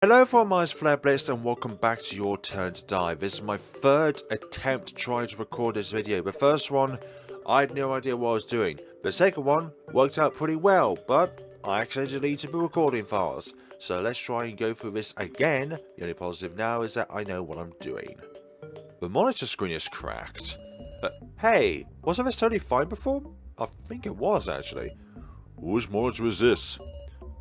Hello everyone, my name is FlareBlitzed and welcome back to your turn to die. This is my third attempt trying to record this video. The first one, I had no idea what I was doing. The second one worked out pretty well, but I actually deleted the recording files. So let's try and go through this again. The only positive now is that I know what I'm doing. The monitor screen is cracked. Hey, wasn't this totally fine before? I think it was actually. Whose monitor is this?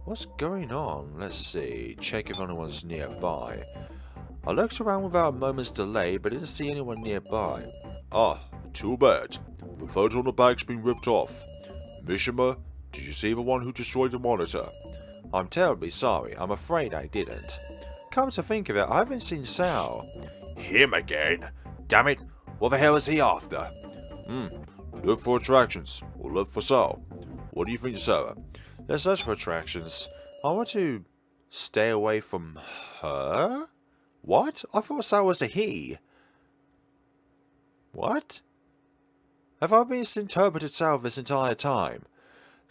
What's going on? Let's see. Check if anyone's nearby. I looked around without a moment's delay, but didn't see anyone nearby. Ah, too bad. The photo on the back's been ripped off. Mishima, did you see the one who destroyed the monitor? I'm terribly sorry. I'm afraid I didn't. Come to think of it, I haven't seen Sal. Him again? Damn it! What the hell is he after? Look for attractions, or look for Sal. What do you think, Sarah? Let's search for attractions. I want to stay away from her? What? I thought Sal was a he. What? Have I misinterpreted Sal this entire time?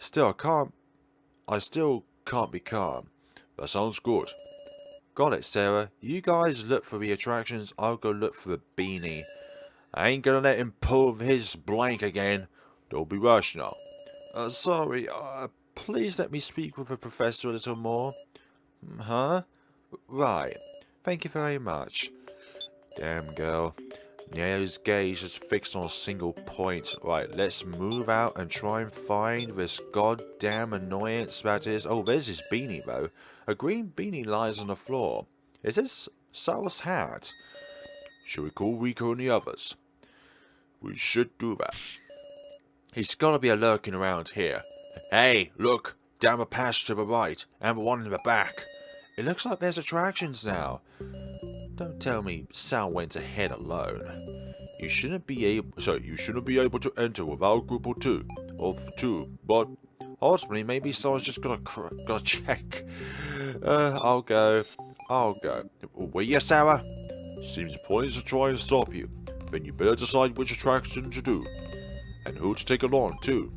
I still can't be calm. That sounds good. Got it, Sarah. You guys look for the attractions, I'll go look for the beanie. I ain't gonna let him pull his blank again. Don't be rash now. Sorry, please let me speak with the professor a little more. Huh? Right. Thank you very much. Damn girl. Neo's gaze is fixed on a single point. Right, let's move out and try and find this goddamn annoyance that is... Oh, there's his beanie though. A green beanie lies on the floor. Is this Sal's hat? Should we call Rico and the others? We should do that. He's gotta be lurking around here. Hey, look! Down the passage to the right, and the one in the back. It looks like there's attractions now. Don't tell me Sal went ahead alone. You shouldn't be able to enter without a group of two, but ultimately maybe someone's just gotta check. I'll go. Will you, Sarah? Seems pointless to try and stop you. Then you better decide which attraction to do. And who to take along, too.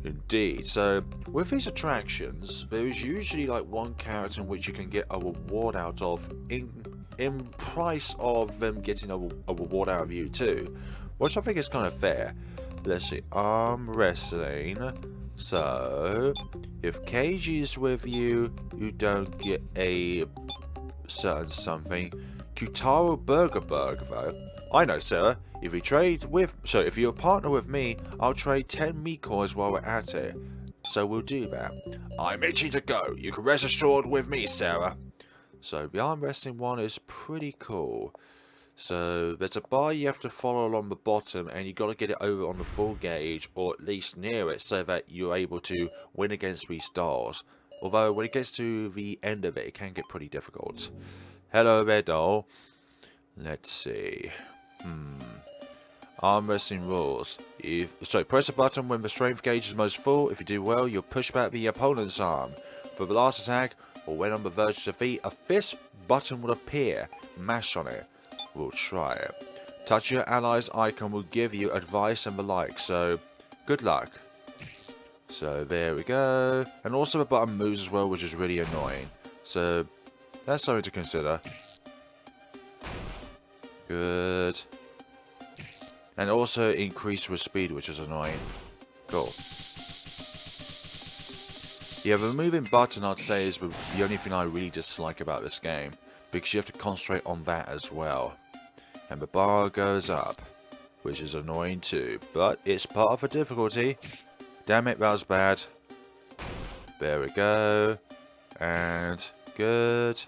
Indeed, so with these attractions, there is usually like one character in which you can get a reward out of in price of them getting a reward out of you too, which I think is kind of fair. Let's see, arm wrestling. So, if KG is with you, you don't get a certain something. Kutaro Burger though. I know, Sarah. If you're a partner with me, I'll trade 10 meat coins while we're at it. So we'll do that. I'm itching to go. You can rest assured with me, Sarah. So the arm wrestling one is pretty cool. So there's a bar you have to follow along the bottom, and you got to get it over on the full gauge, or at least near it, so that you're able to win against these stars. Although when it gets to the end of it, it can get pretty difficult. Hello there, doll. Let's see. Arm wrestling rules. Press a button when the strength gauge is most full. If you do well, you'll push back the opponent's arm. For the last attack, or when on the verge of defeat, a fist button will appear. Mash on it. We'll try it. Touch your ally's icon will give you advice and the like, so good luck. So there we go. And also the button moves as well, which is really annoying. So that's something to consider. Good. And also increase with speed, which is annoying. Cool. Yeah, the moving button, I'd say, is the only thing I really dislike about this game. Because you have to concentrate on that as well. And the bar goes up. Which is annoying too. But it's part of the difficulty. Damn it, that was bad. There we go. And good.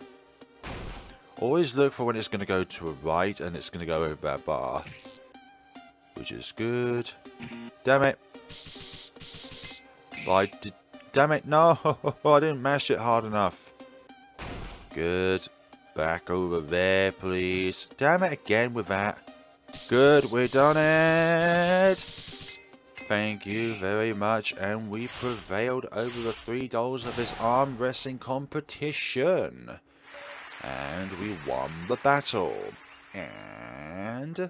Always look for when it's going to go to a right and it's going to go over that bar. Which is good. Damn it. Damn it, no. I didn't mash it hard enough. Good. Back over there, please. Damn it again with that. Good, we've done it. Thank you very much. And we prevailed over the $3 of this arm wrestling competition. And we won the battle. And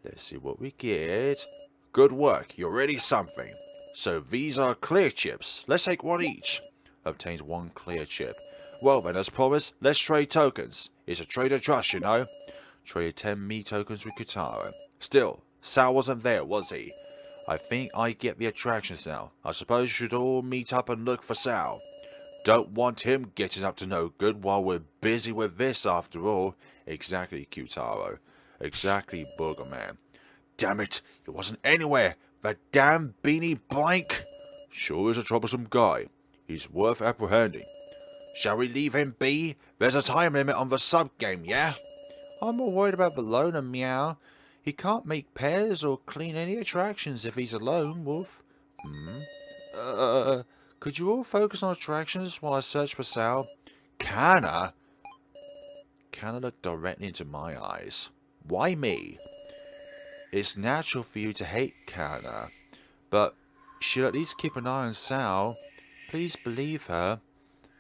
let's see what we get. Good work. You're really something. So these are clear chips. Let's take one each. Obtains one clear chip. Well then, as promised, let's trade tokens. It's a trade of trust, you know. Traded 10 me tokens with Kutaro. Still, Sal wasn't there, was he? I think I get the attractions now. I suppose you should all meet up and look for Sal. Don't want him getting up to no good while we're busy with this after all. Exactly, Kutaro. Exactly, Boogerman. Damn it, he wasn't anywhere. That damn beanie blank. Sure is a troublesome guy. He's worth apprehending. Shall we leave him be? There's a time limit on the sub-game, yeah? I'm more worried about Bologna, meow. He can't make pairs or clean any attractions if he's alone, Wolf. Could you all focus on attractions while I search for Sal? Kanna? Kanna looked directly into my eyes. Why me? It's natural for you to hate Kanna, but she'll at least keep an eye on Sal. Please believe her.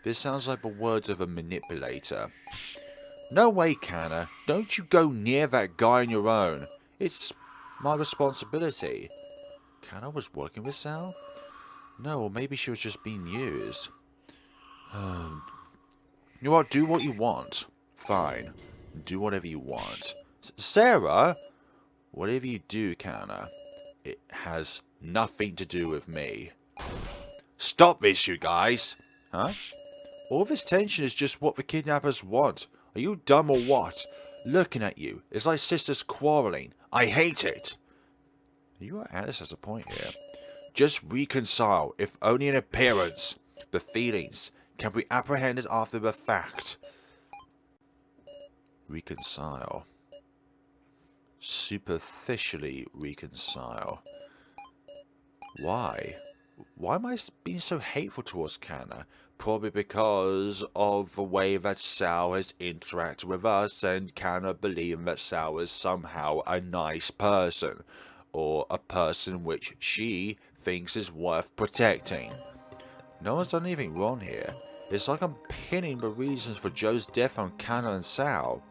This sounds like the words of a manipulator. No way, Kanna. Don't you go near that guy on your own. It's my responsibility. Kanna was working with Sal? No, or maybe she was just being used. You know what? Do what you want. Fine. Do whatever you want. Sarah? Whatever you do, Kanna, it has nothing to do with me. Stop this, you guys! Huh? All this tension is just what the kidnappers want. Are you dumb or what? Looking at you, it's like sisters quarrelling. I hate it! You or Alice has a point here. Just reconcile, if only in appearance. The feelings can be apprehended after the fact. Reconcile. Superficially reconcile. Why? Why am I being so hateful towards Kanna? Probably because of the way that Sal has interacted with us and Kanna believing that Sal is somehow a nice person, or a person which she thinks is worth protecting. No one's done anything wrong here. It's like I'm pinning the reasons for Joe's death on Kanna and Sal.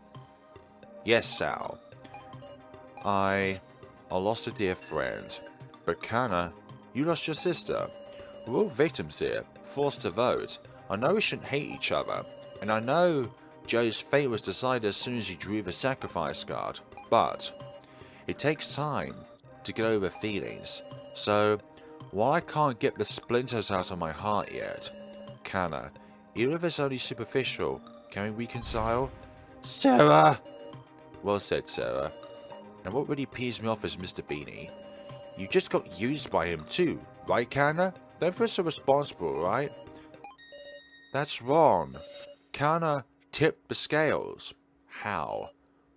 Yes, Sal. I lost a dear friend. But Kanna, you lost your sister. We're all victims here, forced to vote. I know we shouldn't hate each other, and I know Joe's fate was decided as soon as he drew the sacrifice card, but it takes time to get over feelings. So, while I can't get the splinters out of my heart yet, Kanna, even if it's only superficial, can we reconcile? Sarah! Well said, Sarah. And what really pees me off is Mr. Beanie. You just got used by him too, right, Kanna? Don't feel so responsible, right? That's wrong. Kanna tipped the scales. How?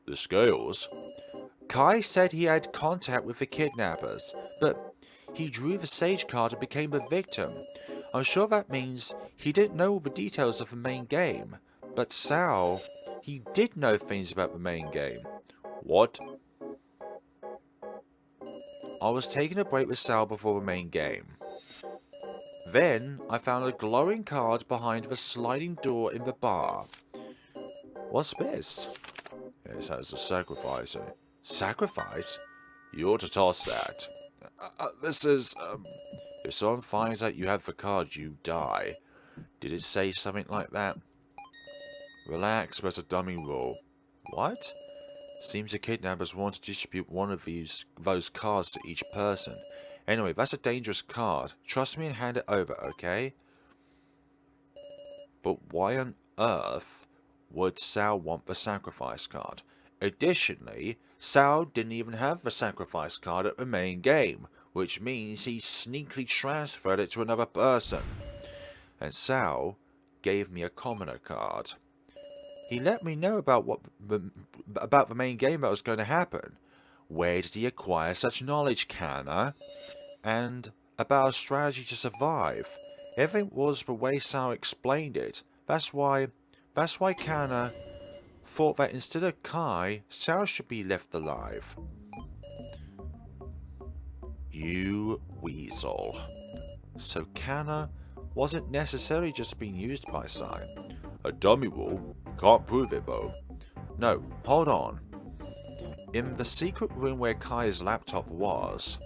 The scales? Kai said he had contact with the kidnappers, but he drew the sage card and became a victim. I'm sure that means he didn't know all the details of the main game. But Sal, he did know things about the main game. What? I was taking a break with Sal before the main game. Then, I found a glowing card behind the sliding door in the bar. What's this? It has a sacrifice in it. Sacrifice? You ought to toss that. This is, if someone finds out you have the card, you die. Did it say something like that? Relax, there's a dummy rule. What? Seems the kidnappers want to distribute one of those cards to each person. Anyway, that's a dangerous card. Trust me and hand it over, okay? But why on earth would Sal want the sacrifice card? Additionally, Sal didn't even have the sacrifice card at the main game, which means he sneakily transferred it to another person. And Sal gave me a commoner card. He let me know about the main game that was going to happen. Where did he acquire such knowledge, Kanna? And about a strategy to survive. Everything was the way Sal explained it. That's why Kanna thought that instead of Kai, Sal should be left alive. You weasel. So Kanna wasn't necessarily just being used by Sai. A dummy rule? Can't prove it though. No, hold on. In the secret room where Kai's laptop was,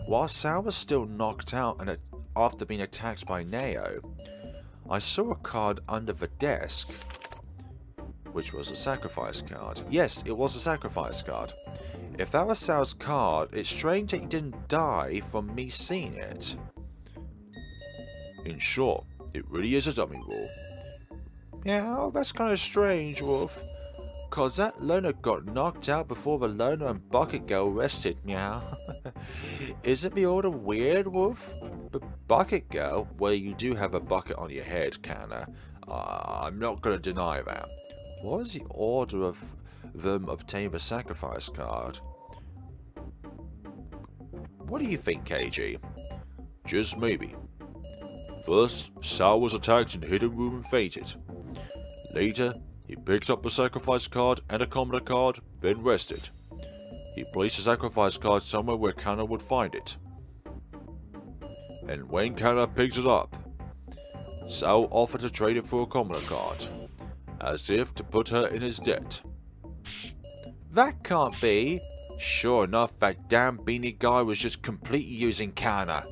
while Sal was still knocked out and after being attacked by Neo, I saw a card under the desk, which was a sacrifice card. Yes, it was a sacrifice card. If that was Sal's card, it's strange that he didn't die from me seeing it. In short, it really is a dummy roll. Yeah, that's kind of strange, Wolf. Cause that loner got knocked out before the loner and Bucket Girl rested, meow. Isn't the order weird, Wolf? But Bucket Girl, well, you do have a bucket on your head, Kanna. I'm not gonna deny that. What was the order of them obtaining the sacrifice card? What do you think, KG? Just maybe. First, Sal was attacked in the hidden room and fainted. Later, he picked up the sacrifice card and a commoner card, then rested. He placed the sacrifice card somewhere where Kanna would find it. And when Kanna picked it up, Sal offered to trade it for a commoner card, as if to put her in his debt. That can't be! Sure enough, that damn beanie guy was just completely using Kanna.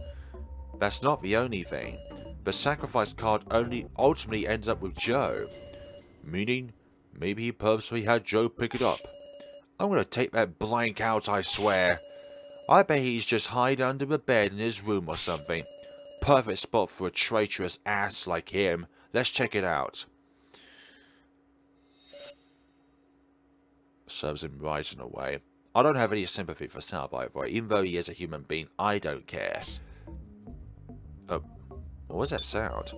That's not the only thing. The sacrifice card only ultimately ends up with Joe. Meaning, maybe he purposely had Joe pick it up. I'm gonna take that blank out, I swear. I bet he's just hiding under the bed in his room or something. Perfect spot for a traitorous ass like him. Let's check it out. Serves him right in a way. I don't have any sympathy for Sal, by the way. Even though he is a human being, I don't care. Oh, what was that sound?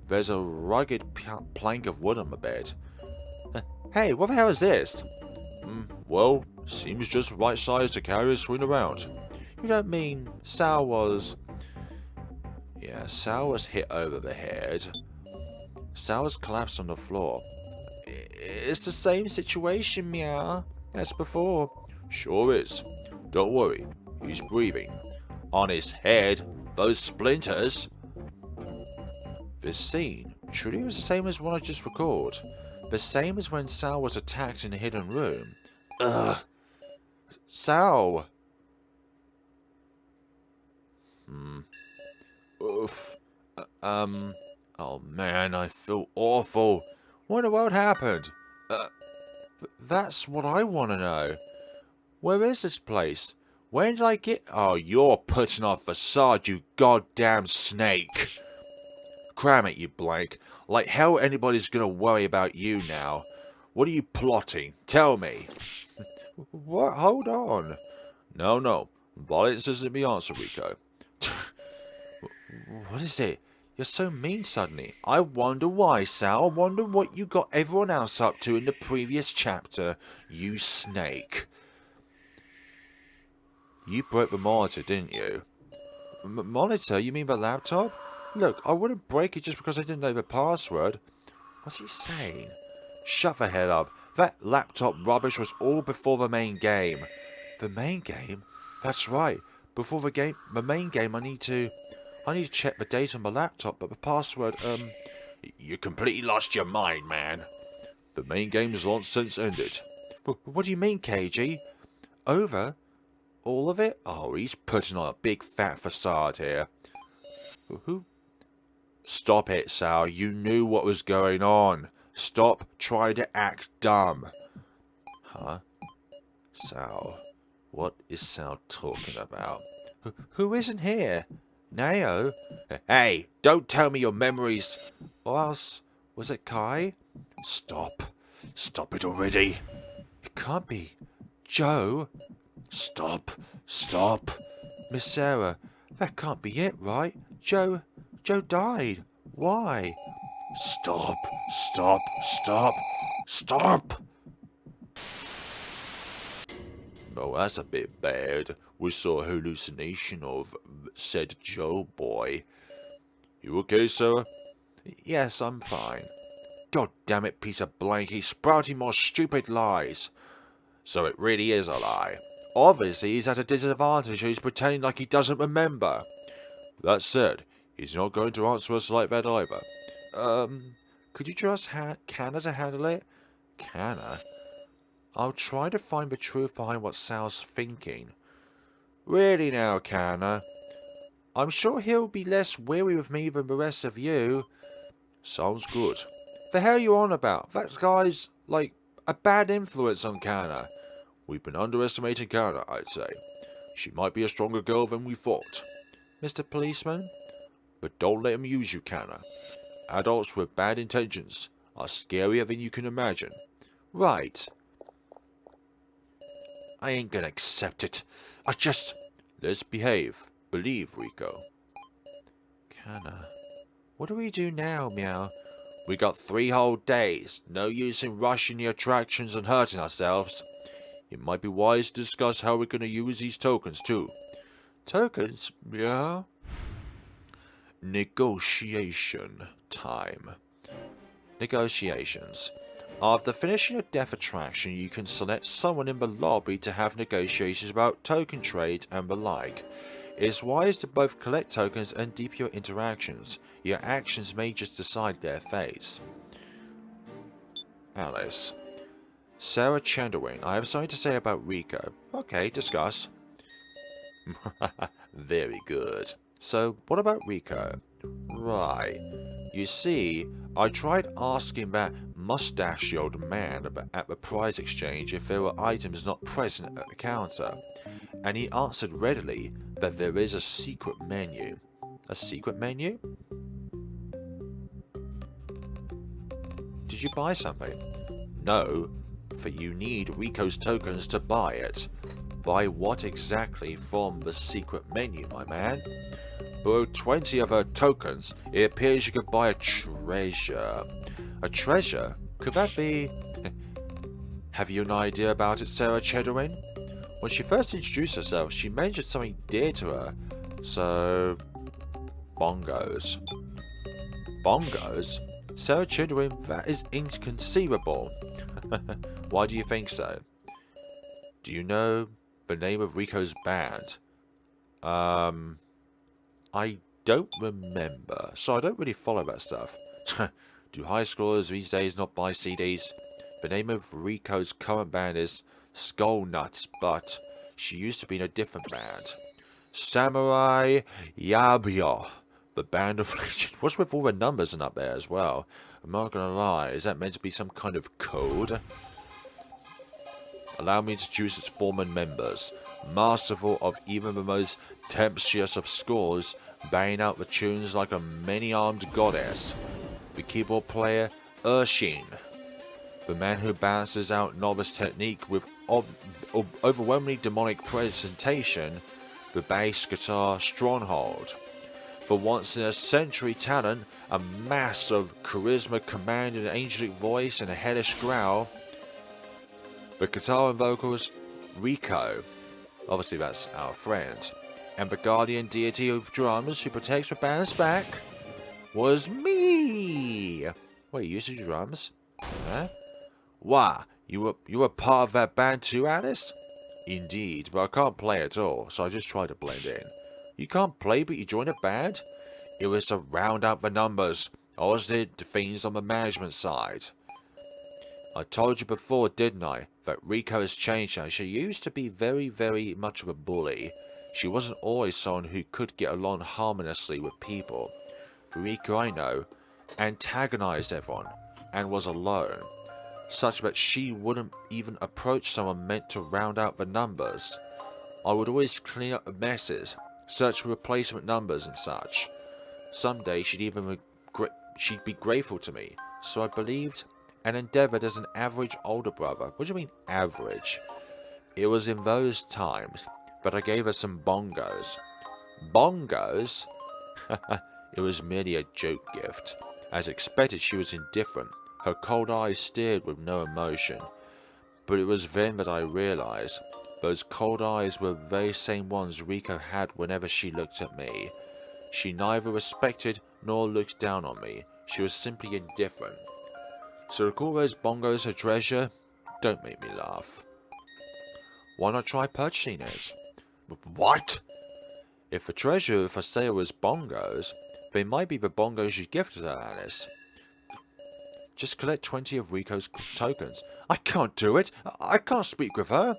There's a rugged plank of wood on the bed. Hey, what the hell is this? Well, seems just right size to carry a swing around. You don't mean Sal was... Yeah, Sal was hit over the head. Sal was collapsed on the floor. It's the same situation, meow, as before. Sure is. Don't worry, he's breathing. On his head, those splinters... This scene truly was the same as one I just recalled. The same as when Sal was attacked in the hidden room. Ugh. Sal! Oof. Oh man, I feel awful. What in the world happened? That's what I want to know. Where is this place? Where did I get... Oh, you're putting off facade, you goddamn snake. Cram it, you blank. Like hell anybody's gonna worry about you now. What are you plotting? Tell me. What? Hold on. No. Violence isn't the answer, Rico. What is it? You're so mean suddenly. I wonder why, Sal. I wonder what you got everyone else up to in the previous chapter, you snake. You broke the monitor, didn't you? Monitor? You mean the laptop? Look, I wouldn't break it just because I didn't know the password. What's he saying? Shut the hell up. That laptop rubbish was all before the main game. The main game? That's right. Before the main game, I need to check the date on my laptop, but the password, You completely lost your mind, man. The main game's long since ended. What do you mean, KG? Over? All of it? Oh, he's putting on a big fat facade here. Who? Stop it, Sal. You knew what was going on. Stop trying to act dumb. Huh? Sal. What is Sal talking about? Who isn't here? Nao? Hey, don't tell me your memories. Or else, was it Kai? Stop. Stop it already. It can't be. Joe? Stop. Miss Sarah, that can't be it, right? Joe died. Why? Stop. Oh, that's a bit bad. We saw a hallucination of said Joe boy. You okay, Sarah? Yes, I'm fine. God damn it, piece of blank. He's sprouting more stupid lies. So it really is a lie. Obviously, he's at a disadvantage and he's pretending like he doesn't remember. That said, he's not going to answer us like that either. Could you trust Kanna to handle it? Kanna? I'll try to find the truth behind what Sal's thinking. Really now, Kanna? I'm sure he'll be less weary with me than the rest of you. Sounds good. The hell are you on about? That guy's, like, a bad influence on Kanna. We've been underestimating Kanna, I'd say. She might be a stronger girl than we thought. Mr. Policeman? But don't let him use you, Kanna. Adults with bad intentions are scarier than you can imagine. Right. I ain't gonna accept it. Let's behave. Believe, Rico. Kanna. What do we do now, Meow? We got 3 whole days. No use in rushing the attractions and hurting ourselves. It might be wise to discuss how we're gonna use these tokens, too. Tokens? Yeah? Negotiation time. Negotiations. After finishing a death attraction, you can select someone in the lobby to have negotiations about token trade and the like. It is wise to both collect tokens and deepen your interactions. Your actions may just decide their fates. Alice. Sarah Chandwin, I have something to say about Rico. Okay, discuss. Very good. So, what about Rico? Right. You see, I tried asking that mustachioed man at the prize exchange if there were items not present at the counter, and he answered readily that there is a secret menu. A secret menu? Did you buy something? No, for you need Rico's tokens to buy it. Buy what exactly from the secret menu, my man? For 20 of her tokens, it appears you could buy a treasure. A treasure? Could that be... Have you an idea about it, Sarah Chedwin? When she first introduced herself, she mentioned something dear to her. So... Bongos. Bongos? Sarah Chedwin, that is inconceivable. Why do you think so? Do you know the name of Rico's band? I don't remember, so I don't really follow that stuff. Do high schoolers these days not buy CDs? The name of Rico's current band is Skull Nuts, but she used to be in a different band. Samurai Yabio, the band of legend. What's with all the numbers and up there as well? I'm not gonna lie, is that meant to be some kind of code? Allow me to introduce its former members. Masterful of even the most tempestuous of scores, banging out the tunes like a many-armed goddess. The keyboard player, Urshin. The man who balances out novice technique with overwhelmingly demonic presentation, the bass guitar Stronghold. For once in a century talent, a mass of charisma, command, an angelic voice, and a hellish growl. The guitar and vocals, Rico. Obviously that's our friend. And the guardian deity of drums who protects the band's back was me. Wait, you used to do drums? Huh? Why? You were part of that band too, Alice? Indeed, but I can't play at all, so I just try to blend in. You can't play, but you joined a band? It was to round out the numbers. I was the fiends on the management side. I told you before, didn't I, that Rico has changed now. She used to be very, very much of a bully. She wasn't always someone who could get along harmoniously with people. The Rico I know antagonized everyone and was alone, such that she wouldn't even approach someone meant to round out the numbers. I would always clean up the messes, search for replacement numbers and such. Someday she'd be grateful to me, so I believed and endeavored as an average older brother. What do you mean average? It was in those times that I gave her some bongos. Bongos? It was merely a joke gift. As expected, she was indifferent. Her cold eyes stared with no emotion. But it was then that I realized those cold eyes were the very same ones Rico had whenever she looked at me. She neither respected nor looked down on me. She was simply indifferent. So to call those bongos her treasure? Don't make me laugh. Why not try purchasing it? What? If the treasure for sale was bongos, they might be the bongos you gifted her, Alice. Just collect 20 of Rico's tokens. I can't do it. I can't speak with her.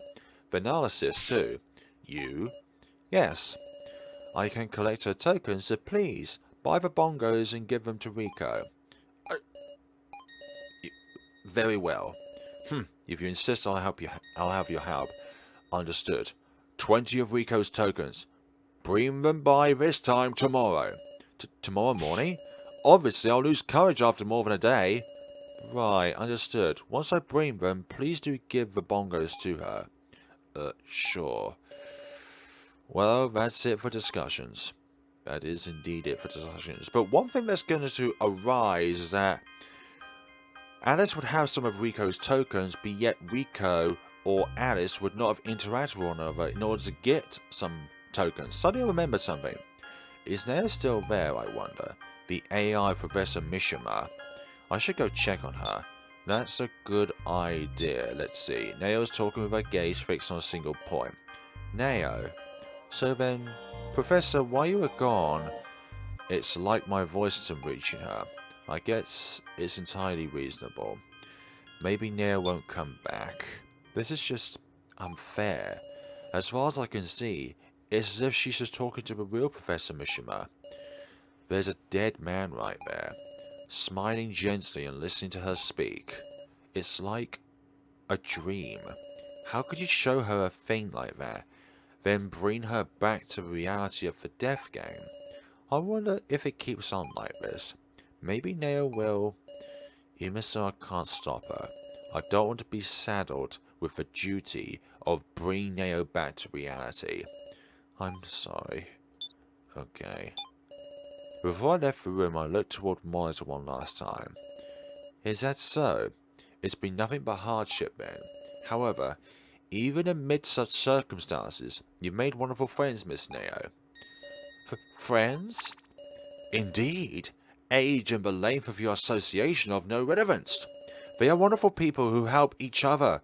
The analysis too. You? Yes. I can collect her tokens, so please, buy the bongos and give them to Rico. Very well. If you insist, I'll help you. I'll have your help. Understood. 20 of Rico's tokens. Bring them by this time tomorrow. Tomorrow morning? Obviously, I'll lose courage after more than a day. Right, understood. Once I bring them, please do give the bongos to her. Sure. Well, that's it for discussions. That is indeed it for discussions. But one thing that's going to arise is that Alice would have some of Rico's tokens, but yet Rico or Alice would not have interacted with one another in order to get some tokens. Suddenly I remember something. Is Neo still there, I wonder? The AI Professor Mishima. I should go check on her. That's a good idea. Let's see. Neo's talking with her gaze fixed on a single point. Neo. So then, Professor, while you were gone, it's like my voice isn't reaching her. I guess it's entirely reasonable. Maybe Neo won't come back. This is just unfair. As far as I can see, it's as if she's just talking to the real Professor Mishima. There's a dead man right there, smiling gently and listening to her speak. It's like a dream. How could you show her a thing like that, then bring her back to the reality of the death game? I wonder if it keeps on like this. Maybe Neo will, even so I can't stop her. I don't want to be saddled with the duty of bringing Neo back to reality. I'm sorry. Okay. Before I left the room, I looked toward the monitor one last time. Is that so? It's been nothing but hardship then. However, even amid such circumstances, you've made wonderful friends, Miss Neo. Friends? Indeed. Age and the length of your association are of no relevance. They are wonderful people who help each other.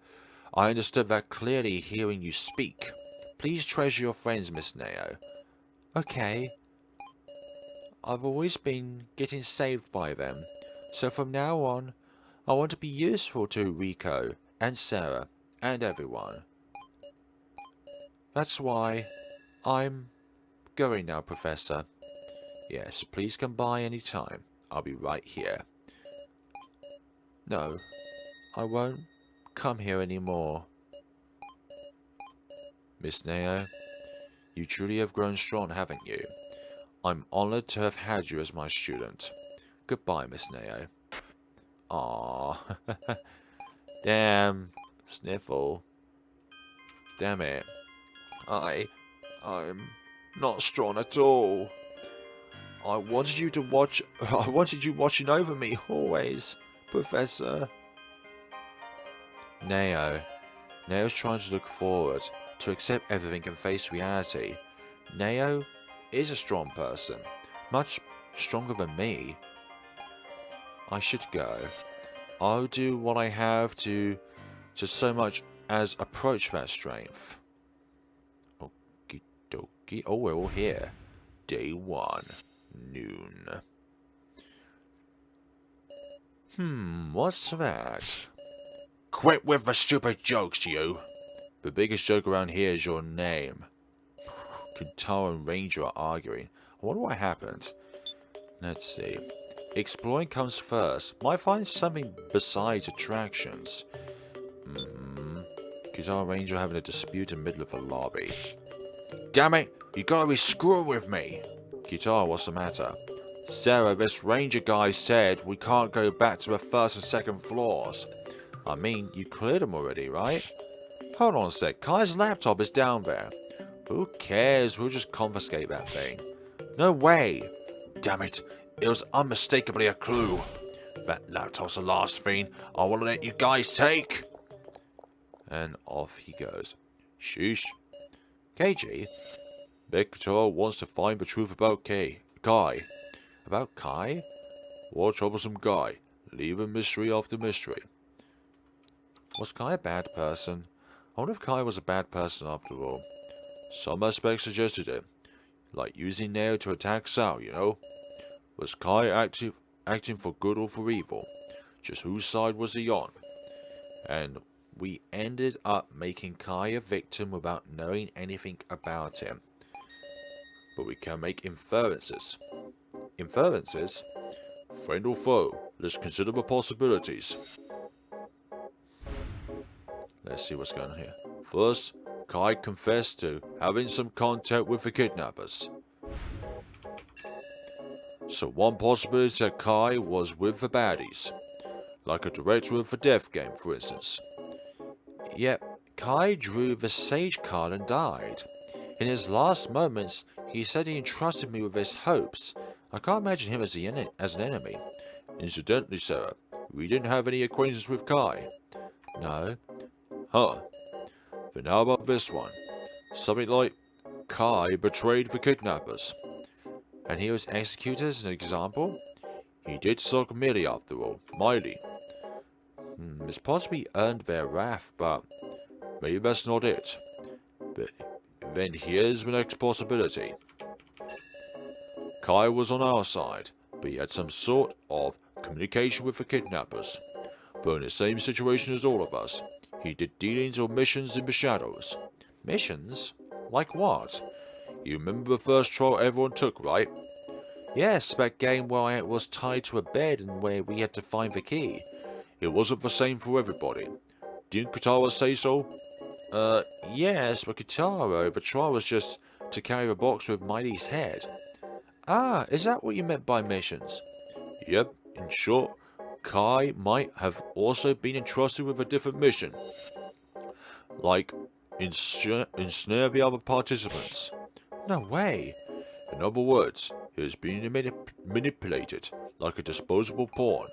I understood that clearly hearing you speak. Please treasure your friends, Miss Neo. Okay. I've always been getting saved by them, so from now on, I want to be useful to Rico and Sarah and everyone. That's why I'm going now, Professor. Yes, please come by any time. I'll be right here. No, I won't come here anymore. Miss Neo, you truly have grown strong, haven't you? I'm honored to have had you as my student. Goodbye, Miss Neo. Aww. Damn. Sniffle. Damn it. I'm not strong at all. I wanted you watching over me always, Professor. Neo's trying to look forward, to accept everything and face reality. Neo is a strong person, much stronger than me. I should go. I'll do what I have to so much as approach that strength. Okie dokie. Oh, we're all here. Day 1, noon. What's that? Quit with the stupid jokes, you! The biggest joke around here is your name. Kintaro and Ranger are arguing. I wonder what happened. Let's see. Exploring comes first. Might find something besides attractions. Kintaro and Ranger are having a dispute in the middle of the lobby. Damn it! You gotta be screwing with me! Kintaro, what's the matter? Sarah, this Ranger guy said we can't go back to the first and second floors. I mean, you cleared them already, right? Hold on a sec. Kai's laptop is down there. Who cares? We'll just confiscate that thing. No way! Damn it. It was unmistakably a clue. That laptop's the last thing I want to let you guys take. And off he goes. Sheesh. KG? Victor wants to find the truth about Kai. About Kai? What troublesome guy? Leaving mystery after mystery. Was Kai a bad person? I wonder if Kai was a bad person after all. Some aspects suggested it. Like using Neo to attack Sao, you know? Was Kai acting for good or for evil? Just whose side was he on? And we ended up making Kai a victim without knowing anything about him. But we can make inferences. Inferences? Friend or foe? Let's consider the possibilities. let's see what's going on here. First, Kai confessed to having some contact with the kidnappers. So one possibility is that Kai was with the baddies, like a director of the death game, for instance. Yet, Kai drew the Sage card and died. In his last moments, he said he entrusted me with his hopes. I can't imagine him as an enemy. Incidentally, Sarah, we didn't have any acquaintance with Kai. No. Huh. Then how about this one? Something like, Kai betrayed the kidnappers. And he was executed as an example? He did suck Millie after all. Miley. It's possible he earned their wrath, but maybe that's not it. But then here's the next possibility. Kai was on our side, but he had some sort of communication with the kidnappers. Though in the same situation as all of us, he did dealings or missions in the shadows. Missions? Like what? You remember the first trial everyone took, right? Yes, that game where I was tied to a bed and where we had to find the key. It wasn't the same for everybody. Didn't Katara say so? Yes, but Katara, the trial was just to carry the box with Mighty's head. Ah, is that what you meant by missions? Yep, in short, Kai might have also been entrusted with a different mission. Like, ensnare the other participants. No way. In other words, he has been manipulated like a disposable pawn.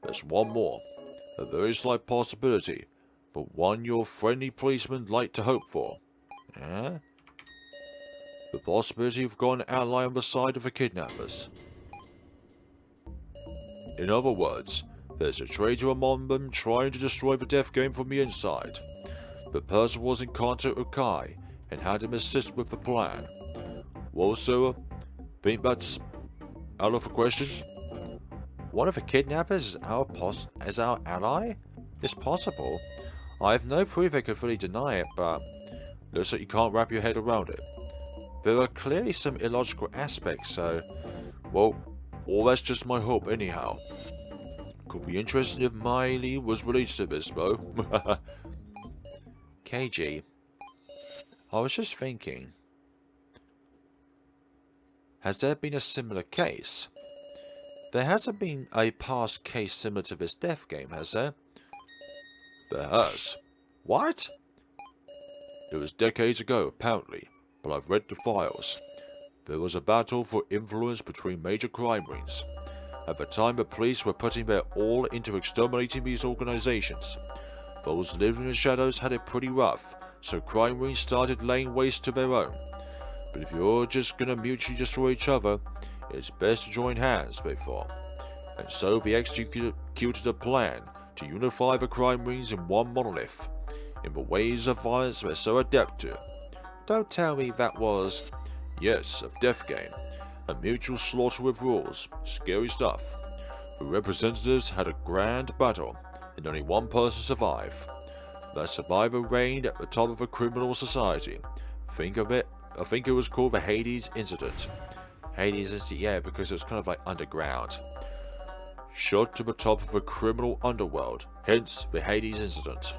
There's one more. A very slight possibility, but one your friendly policemen like to hope for. Eh? The possibility of got an ally on the side of the kidnappers. In other words, there's a traitor among them trying to destroy the death game from the inside. The person was in contact with Kai and had him assist with the plan. Well, Sarah, think that's out of the question? One of the kidnappers is our ally? It's possible. I have no proof I could fully deny it, but looks like you can't wrap your head around it. There are clearly some illogical aspects, so, well, all that's just my hope anyhow. Could be interesting if Miley was released to this, though. KG, I was just thinking, has there been a similar case? There hasn't been a past case similar to this death game, has there? There has. What? It was decades ago, apparently, but I've read the files. There was a battle for influence between major crime rings. At the time, the police were putting their all into exterminating these organizations. Those living in the shadows had it pretty rough, so crime rings started laying waste to their own. But if you're just gonna mutually destroy each other, it's best to join hands, they thought. And so they executed a plan to unify the crime rings in one monolith, in the ways of violence they're so adept to. Don't tell me that was, yes, a death game, a mutual slaughter with rules, scary stuff. The representatives had a grand battle, and only one person survived. That survivor reigned at the top of a criminal society. Think of it, I think it was called the Hades Incident. Hades Incident, yeah, because it was kind of like underground. Shot to the top of a criminal underworld, hence the Hades Incident.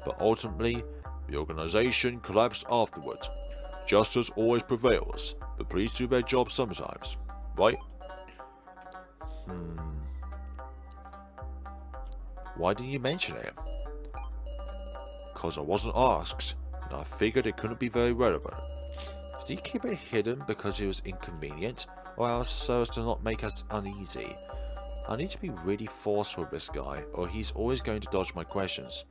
But ultimately, the organization collapsed afterwards. Justice always prevails. The police do their job sometimes, right? Why didn't you mention it? Because I wasn't asked, and I figured it couldn't be very relevant. Did he keep it hidden because it was inconvenient, or else so as to not make us uneasy? I need to be really forceful with this guy, or he's always going to dodge my questions.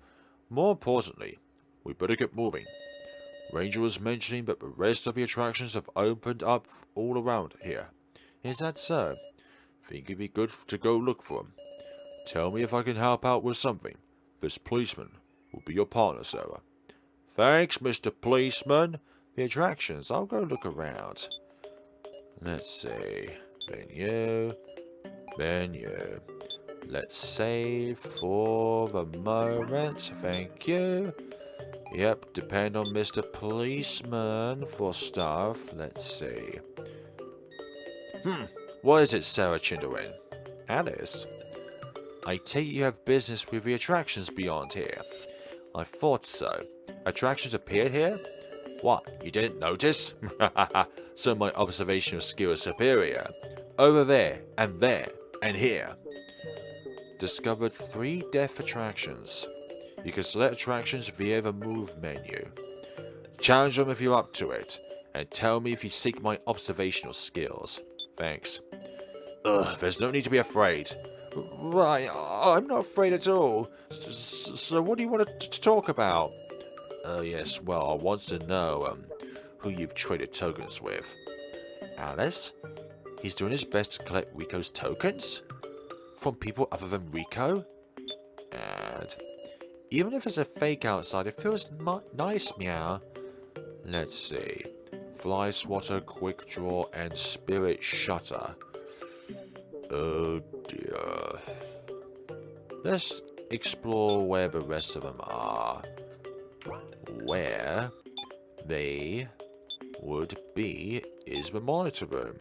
More importantly, we better get moving. Ranger was mentioning that the rest of the attractions have opened up all around here. Is that so? Think it'd be good to go look for them. Tell me if I can help out with something. This policeman will be your partner, Sarah. Thanks, Mr. Policeman. The attractions, I'll go look around. Let's see. Menu. Let's save for the moment. Thank you. Yep, depend on Mr. Policeman for stuff. Let's see. What is it, Sarah Chinderin? Alice? I take it you have business with the attractions beyond here. I thought so. Attractions appeared here? What, you didn't notice? So my observational skill is superior. Over there, and here. Discovered 3 death attractions. You can select attractions via the move menu. Challenge them if you're up to it, and tell me if you seek my observational skills. Thanks. Ugh, there's no need to be afraid. Right, I'm not afraid at all. So what do you want to talk about? Yes, well, I want to know, who you've traded tokens with. Alice? He's doing his best to collect Rico's tokens? From people other than Rico? And even if it's a fake outside, it feels nice, meow. Let's see. Fly Swatter, Quick Draw, and Spirit Shutter. Oh dear. Let's explore where the rest of them are. Where they would be is the monitor room.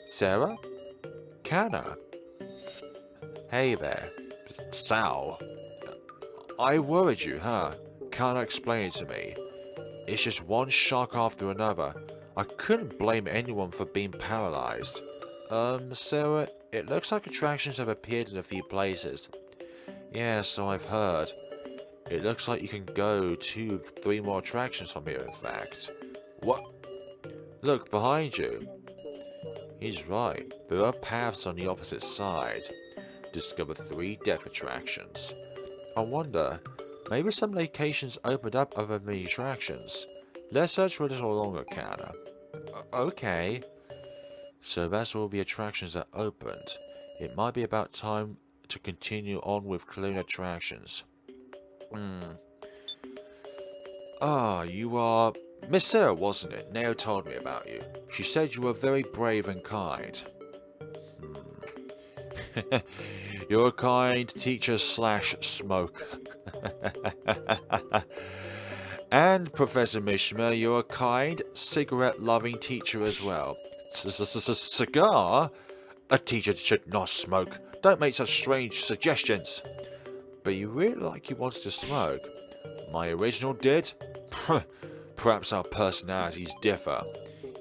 Sarah? Kanna? Hey there. Sal? I worried you, huh? Kanna explained it to me. It's just one shock after another. I couldn't blame anyone for being paralyzed. Sarah, it looks like attractions have appeared in a few places. Yeah, so I've heard. It looks like you can go 2 of 3 more attractions from here, in fact. What? Look, behind you. He's right. There are paths on the opposite side. Discover 3 death attractions. I wonder, maybe some locations opened up other than the attractions. Let's search for a little longer, Kanna. Okay. So that's all the attractions that opened. It might be about time to continue on with clearing attractions. You are... Miss Sarah, wasn't it? Nao told me about you. She said you were very brave and kind. You're a kind teacher / smoke. And Professor Mishima, you're a kind, cigarette-loving teacher as well. Cigar? A teacher should not smoke. Don't make such strange suggestions. But you really like you wanted to smoke. My original did? Perhaps our personalities differ.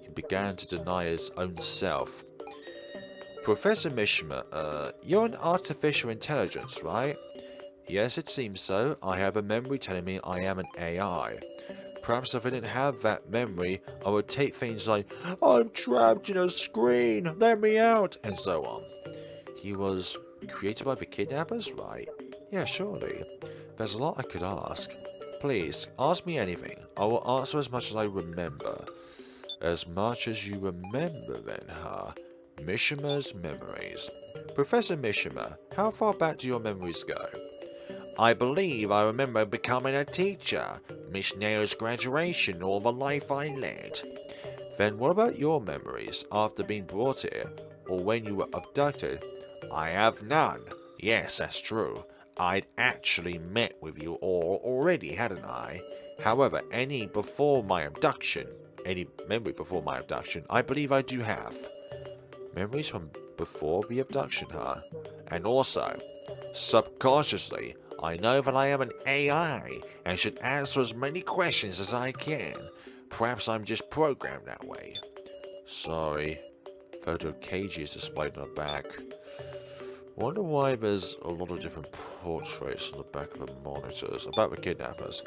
He began to deny his own self. Professor Mishima, you're an artificial intelligence, right? Yes, it seems so. I have a memory telling me I am an AI. Perhaps if I didn't have that memory, I would take things like, I'm trapped in a screen, let me out, and so on. He was created by the kidnappers, right? Yeah, surely. There's a lot I could ask. Please, ask me anything. I will answer as much as I remember. As much as you remember then, huh? Mishima's memories. Professor Mishima, how far back do your memories go? I believe I remember becoming a teacher, Miss Nao's graduation, or the life I led. Then what about your memories after being brought here, or when you were abducted? I have none. Yes, that's true. I'd actually met with you all already, hadn't I? However, any memory before my abduction, I believe I do have. Memories from before the abduction, huh? And also, subconsciously, I know that I am an AI and should answer as many questions as I can. Perhaps I'm just programmed that way. Sorry. Photo of KG is displayed on the back. Wonder why there's a lot of different portraits on the back of the monitors about the kidnappers.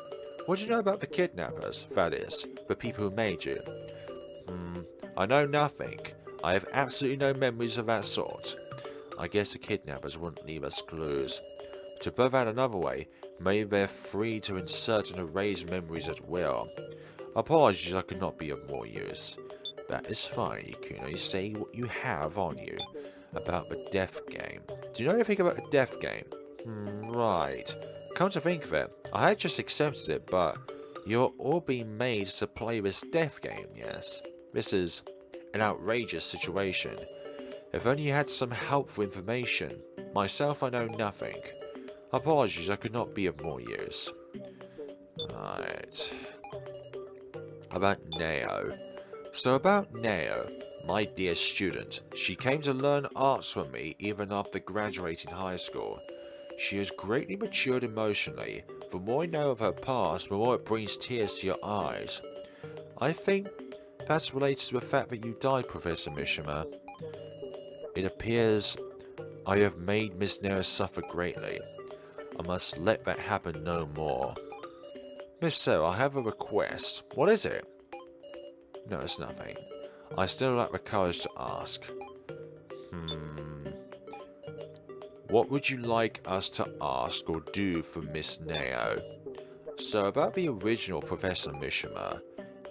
What do you know about the kidnappers? That is, the people who made you. I know nothing. I have absolutely no memories of that sort. I guess the kidnappers wouldn't leave us clues. To put that another way, maybe they're free to insert and erase memories at will. Apologies, I could not be of more use. That is fine, Ikuno. Say what you have on you about the death game. Do you know anything about the death game? Right. Come to think of it, I had just accepted it, but you're all being made to play this death game, yes? This is an outrageous situation. If only you had some helpful information. Myself, I know nothing. Apologies, I could not be of more use. Right. About Nao. So about Nao, My dear student, she came to learn arts from me even after graduating high school. She has greatly matured emotionally. The more I know of her past, the more it brings tears to your eyes. I think that's related to the fact that you died, Professor Mishima. It appears I have made Miss Nera suffer greatly. I must let that happen no more. Miss Sarah, I have a request. What is it? No, it's nothing. I still lack the courage to ask. What would you like us to ask or do for Miss Neo? So about the original Professor Mishima,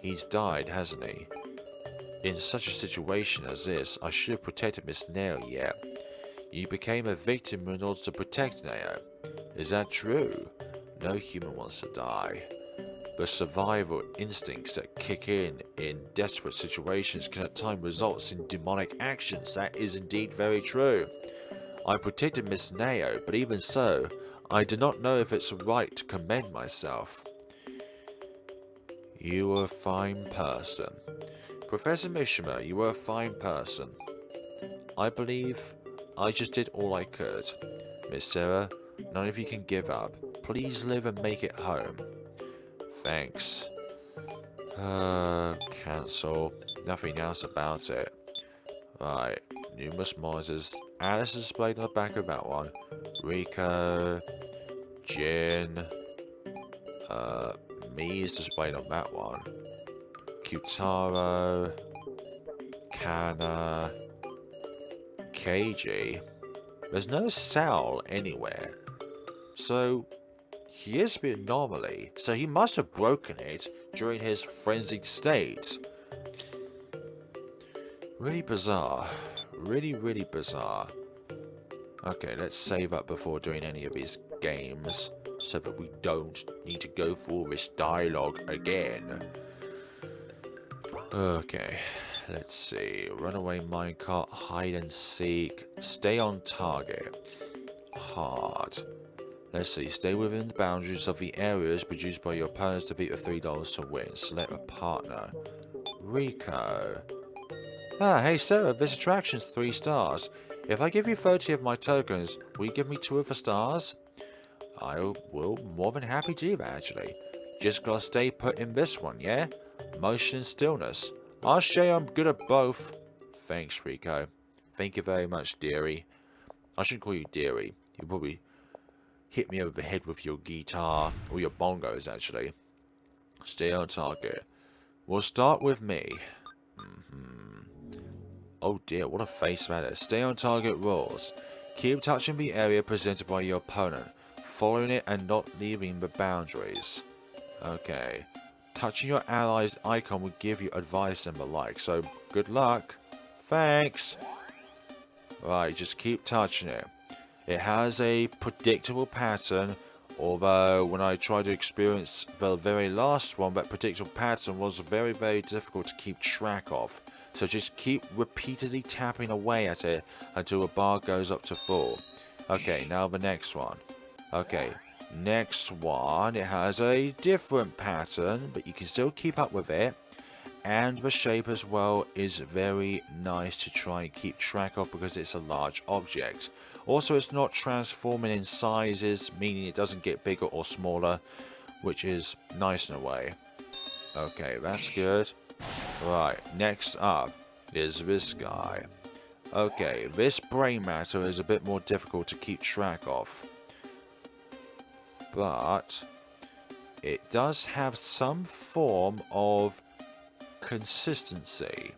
he's died, hasn't he? In such a situation as this, I should have protected Miss Neo yet. You became a victim in order to protect Neo. Is that true? No human wants to die. The survival instincts that kick in desperate situations can at times result in demonic actions. That is indeed very true. I protected Miss Neo, but even so, I do not know if it's right to commend myself. You are a fine person. Professor Mishima, you are a fine person. I believe I just did all I could. Miss Sarah, none of you can give up. Please live and make it home. Thanks. Cancel. Nothing else about it. Right. Numerous monitors. Alice is displayed on the back of that one. Rico. Jin. Me is displayed on that one. Kutaro. Kanna. Keiji. There's no Sal anywhere. So, he is a bit anomaly. So he must have broken it during his frenzied state. Really bizarre. Really bizarre. Okay, let's save up before doing any of these games, so that we don't need to go through all this dialogue again. Okay, let's see. Runaway minecart, hide and seek, stay on target. Hard. Let's see, stay within the boundaries of the areas produced by your opponents to beat the $3 to win. Select a partner. Rico. Ah, hey Sarah, this attraction's 3 stars. If I give you 30 of my tokens, will you give me 2 of the stars? I will more than happy to do that, actually. Just gotta stay put in this one, yeah? Motion and stillness. I'll show you I'm good at both. Thanks, Rico. Thank you very much, dearie. I shouldn't call you dearie. You probably hit me over the head with your guitar, or your bongos, actually. Stay on target. We'll start with me. Oh dear, what a face that is. Stay on target rules. Keep touching the area presented by your opponent, following it and not leaving the boundaries. Okay. Touching your ally's icon will give you advice and the like, so good luck. Thanks. Right, just keep touching it. It has a predictable pattern, although when I tried to experience the very last one, that predictable pattern was very difficult to keep track of. So just keep repeatedly tapping away at it until the bar goes up to full. Okay, now the next one. Okay, next one, it has a different pattern, but you can still keep up with it. And the shape as well is very nice to try and keep track of because it's a large object. Also, it's not transforming in sizes, meaning it doesn't get bigger or smaller, which is nice in a way. Okay, that's good. Right, next up is this guy. Okay, this brain matter is a bit more difficult to keep track of. But it does have some form of consistency.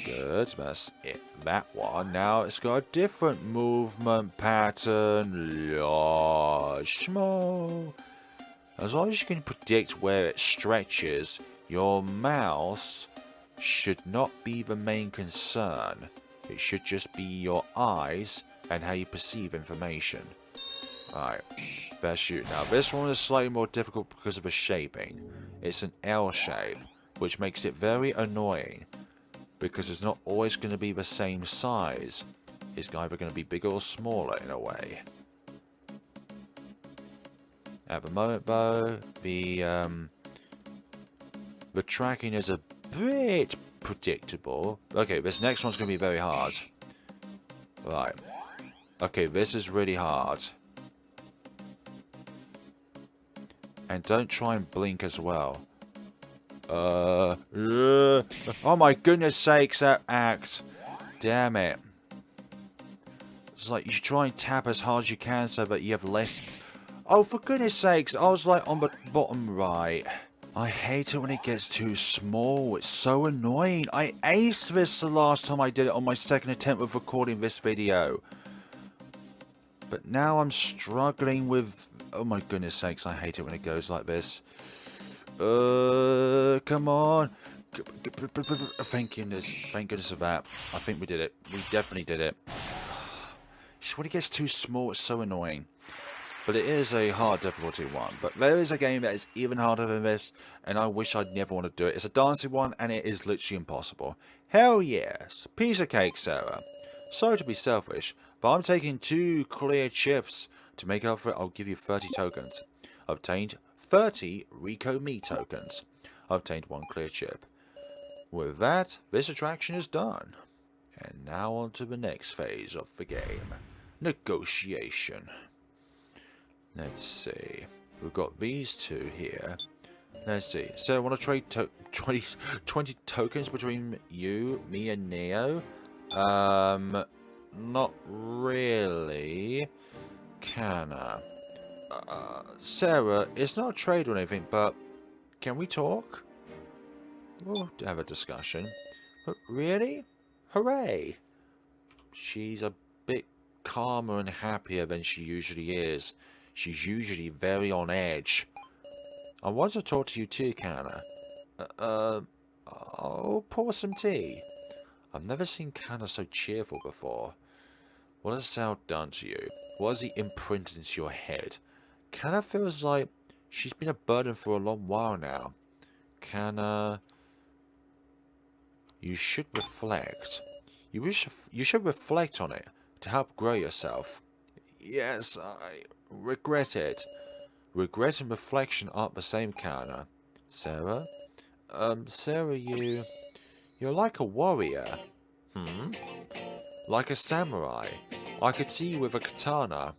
Good, that's it. That one. Now it's got a different movement pattern. Schmo. As long as you can predict where it stretches, your mouse should not be the main concern. It should just be your eyes and how you perceive information. Alright, best shoot. Now this one is slightly more difficult because of the shaping. It's an L shape, which makes it very annoying. Because it's not always going to be the same size. It's either going to be bigger or smaller in a way. At the moment, though, the tracking is a bit predictable. Okay, this next one's going to be very hard. Right. Okay, this is really hard. And don't try and blink as well. Oh my goodness sakes, that act. Damn it. It's like you should try and tap as hard as you can so that you have less... Oh, for goodness sakes, I was like on the bottom right. I hate it when it gets too small. It's so annoying. I aced this the last time I did it on my second attempt of recording this video. But now I'm struggling with... Oh my goodness sakes, I hate it when it goes like this. Come on. Thank goodness of that. I think we did it. We definitely did it. When it gets too small, it's so annoying. But it is a hard difficulty one. But there is a game that is even harder than this, and I wish I'd never want to do it. It's a dancing one, and it is literally impossible. Hell yes. Piece of cake, Sarah. Sorry to be selfish, but I'm taking 2 clear chips. To make up for it, I'll give you 30 tokens. Obtained 30 Rico Me tokens. Obtained 1 clear chip. With that, this attraction is done. And now on to the next phase of the game. Negotiation. Let's see. We've got these 2 here. Let's see. So I want to trade 20 tokens between you, me, and Neo. Not really. Kanna. Sarah, it's not a trade or anything, but can we talk? We'll have a discussion. But really? Hooray! She's a bit calmer and happier than she usually is. She's usually very on edge. I want to talk to you too, Kanna. I'll pour some tea. I've never seen Kanna so cheerful before. What has Sal done to you? What has he imprinted into your head? Kanna feels like she's been a burden for a long while now. Kanna... You should reflect. You should reflect on it to help grow yourself. Yes, I regret it. Regret and reflection aren't the same, Kanna. Sarah? Sarah, you're like a warrior. Like a samurai. I could see you with a katana.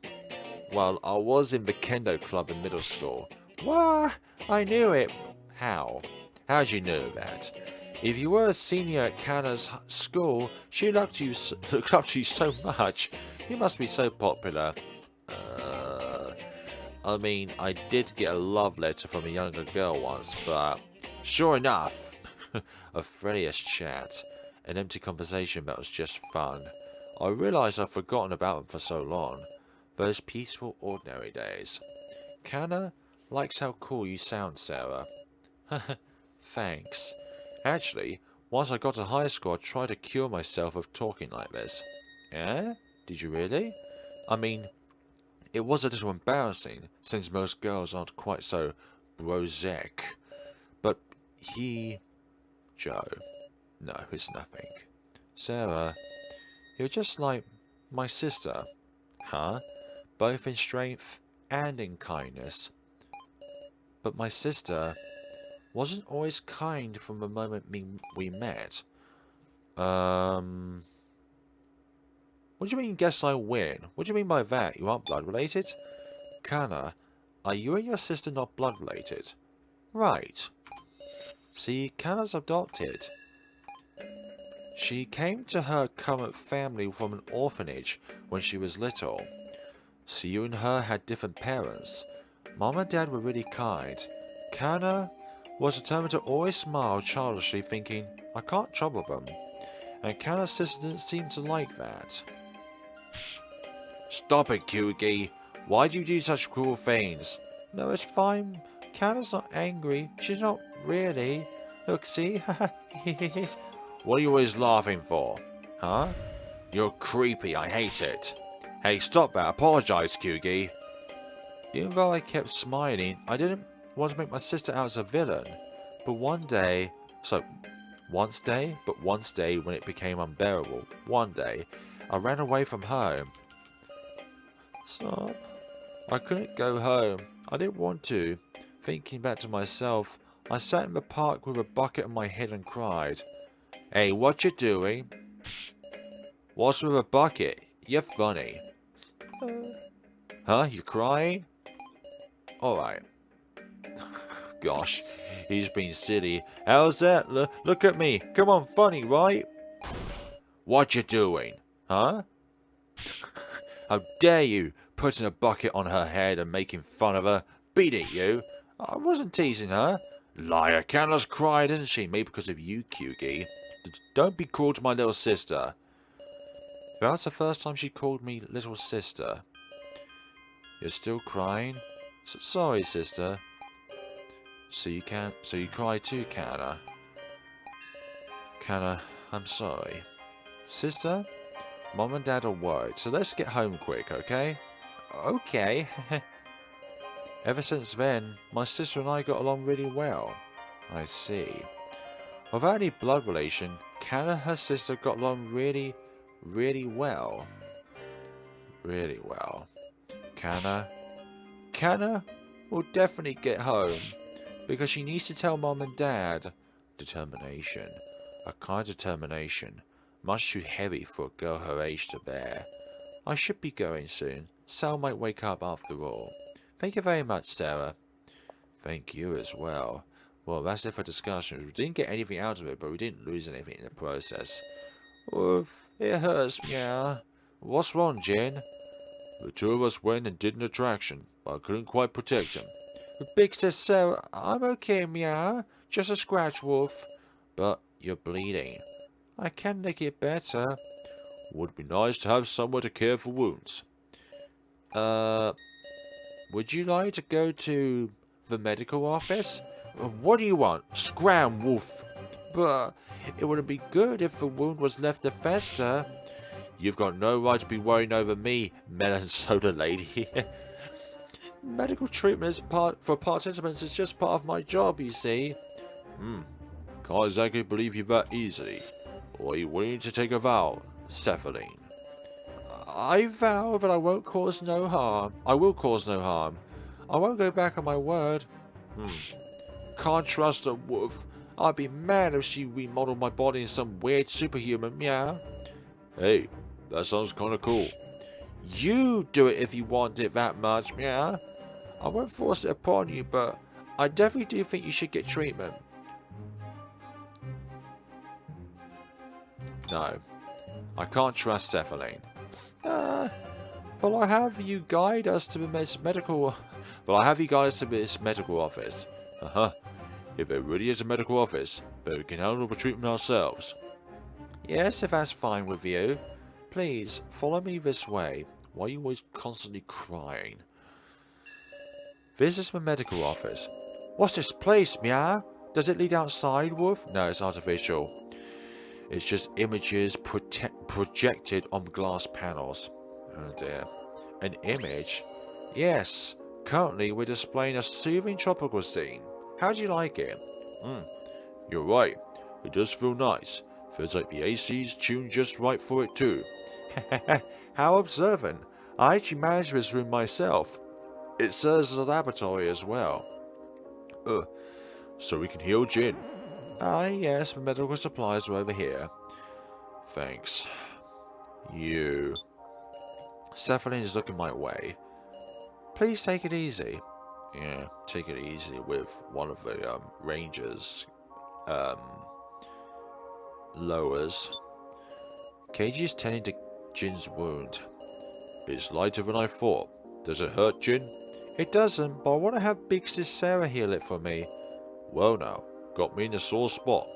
Well, I was in the kendo club in middle school. What? I knew it. How? How'd you know that? If you were a senior at Kanna's school, she looked up to you so much. You must be so popular. I mean, I did get a love letter from a younger girl once, but... Sure enough! A friendliest chat. An empty conversation that was just fun. I realised I've forgotten about them for so long. Those peaceful, ordinary days. Kanna likes how cool you sound, Sarah. Thanks. Actually, once I got to high school, I tried to cure myself of talking like this. Eh? Did you really? I mean, it was a little embarrassing, since most girls aren't quite so brosec. But Joe. No, it's nothing. Sarah, you're just like my sister. Huh? Both in strength and in kindness. But my sister wasn't always kind from the moment we met. What do you mean, guess I win? What do you mean by that? You aren't blood related? Kanna, are you and your sister not blood related? Right. See, Kanna's adopted. She came to her current family from an orphanage when she was little. So you and her had different parents. Mom and Dad were really kind. Kanna was determined to always smile childishly, thinking, I can't trouble them. And Kanna's sister didn't seem to like that. Stop it, Kyugi. Why do you do such cruel things? No, it's fine. Kanna's not angry. She's not really. Look, see? What are you always laughing for? Huh? You're creepy. I hate it. Hey, stop that. Apologize, Kyugi. Even though I kept smiling, I didn't want to make my sister out as a villain. But one day when it became unbearable, one day, I ran away from home. Stop. I couldn't go home. I didn't want to. Thinking back to myself, I sat in the park with a bucket on my head and cried. Hey, what you doing? What's with a bucket? You're funny. Huh? You crying? Alright. Gosh, he's been silly. How's that? Look at me. Come on, funny, right? What you doing? Huh? How dare you, putting a bucket on her head and making fun of her. Beat it, you. I wasn't teasing her. Liar, Kanna's cried, isn't she? Maybe because of you, Kyugi. Don't be cruel to my little sister. That's the first time she called me little sister. You're still crying? Sorry, sister. So you cry too, Kanna. Kanna, I'm sorry. Sister? Mom and Dad are worried, so let's get home quick, okay? Okay. Ever since then, my sister and I got along really well. I see. Without any blood relation, Kanna and her sister got along really well. Really well. Kanna will definitely get home, because she needs to tell Mom and Dad. Determination. A kind of determination. Much too heavy for a girl her age to bear. I should be going soon. Sal might wake up after all. Thank you very much, Sarah. Thank you as well. Well, that's it for discussion. We didn't get anything out of it, but we didn't lose anything in the process. Oof, it hurts, meow. What's wrong, Jin? The two of us went and did an attraction, but I couldn't quite protect him. Big Sis Sarah, I'm okay, meow. Just a scratch, Wolf. But you're bleeding. I can make it better. Would be nice to have somewhere to care for wounds. Would you like to go to the medical office? What do you want? Scram, Wolf. But it wouldn't be good if the wound was left to fester. You've got no right to be worrying over me, melon soda lady. Medical treatment for participants is just part of my job, you see. Can't exactly believe you that easily. Or are you willing to take a vow, Cephaline? I vow that I won't cause no harm. I will cause no harm. I won't go back on my word. Can't trust a wolf. I'd be mad if she remodeled my body in some weird superhuman, meow. Hey, that sounds kinda cool. You do it if you want it that much, meow. I won't force it upon you, but I definitely do think you should get treatment. No, I can't trust Cephaline. But I'll have you guide us to this medical. But I'll have you guide us to this medical office. If it really is a medical office, but we can handle the treatment ourselves. Yes, if that's fine with you. Please follow me this way. Why are you always constantly crying? This is my medical office. What's this place, meow? Does it lead outside, Wolf? No, it's artificial. It's just images projected on glass panels. Oh dear. An image? Yes. Currently, we're displaying a soothing tropical scene. How do you like it? You're right. It does feel nice. Feels like the AC's tuned just right for it too. How observant. I actually managed this room myself. It serves as a laboratory as well. So we can heal Jin. Yes, the medical supplies are over here. Thanks. You. Cephaline is looking my way. Please take it easy. Yeah, take it easy with one of the rangers. Lowers. Keiji is tending to Jin's wound. It's lighter than I thought. Does it hurt, Jin? It doesn't, but I want to have Big Sis Sarah heal it for me. Well now, got me in a sore spot.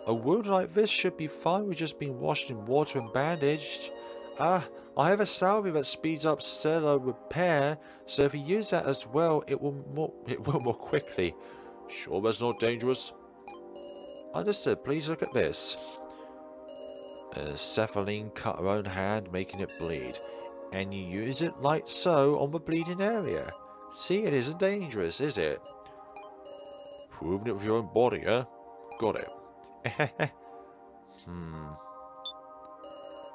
A wound like this should be fine with just being washed in water and bandaged. I have a salve that speeds up cellular repair, so if you use that as well, it will more quickly. Sure that's not dangerous? Understood, please look at this. Cephaline cut her own hand, making it bleed. And you use it like so on the bleeding area. See, it isn't dangerous, is it? Proving it with your own body, huh? Got it.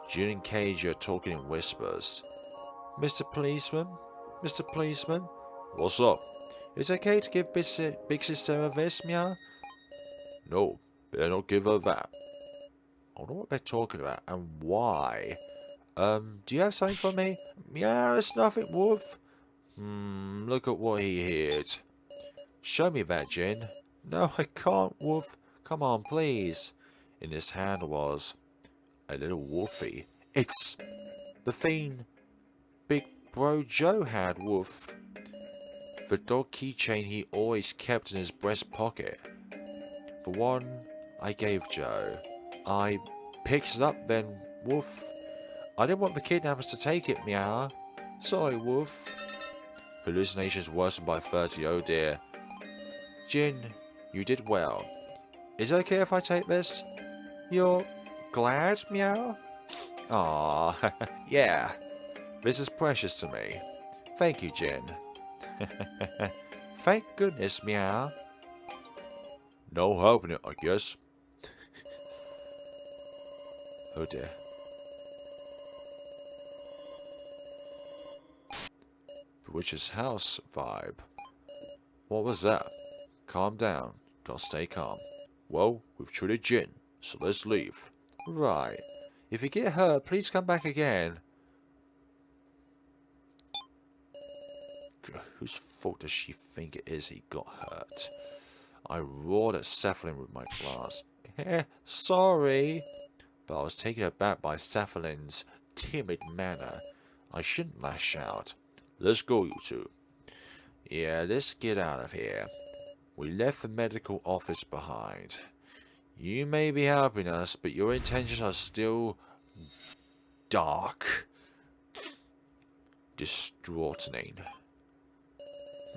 Jin and Keiji are talking in whispers. Mr. Policeman? Mr. Policeman? What's up? Is it okay to give Big Sister this, meow? No, better not give her that. I don't know what they're talking about and why. Do you have something for me? Meow, it's nothing, Wolf. Look at what he hid. Show me that, Jin. No, I can't, Wolf. Come on, please. In his hand was a little wolfie. It's the thing Big Bro Joe had, Wolf. The dog keychain he always kept in his breast pocket. The one I gave Joe. I picked it up then, Wolf. I didn't want the kidnappers to take it, meow. Sorry, Wolf. Hallucinations worsened by 30, oh dear. Jin, you did well. Is it okay if I take this? You're glad, meow? Aww, yeah. This is precious to me. Thank you, Jin. Thank goodness, meow. No helping it, I guess. Oh dear. The witch's house vibe. What was that? Calm down. Gotta stay calm. Well, we've treated Jin, so let's leave. Right. If you get hurt, please come back again. Whose fault does she think it is he got hurt? I roared at Cephalin with my glass. Sorry. But I was taken aback by Cephalin's timid manner. I shouldn't lash out. Let's go, you two. Yeah, let's get out of here. We left the medical office behind. You may be helping us, but your intentions are still dark. Distraughting.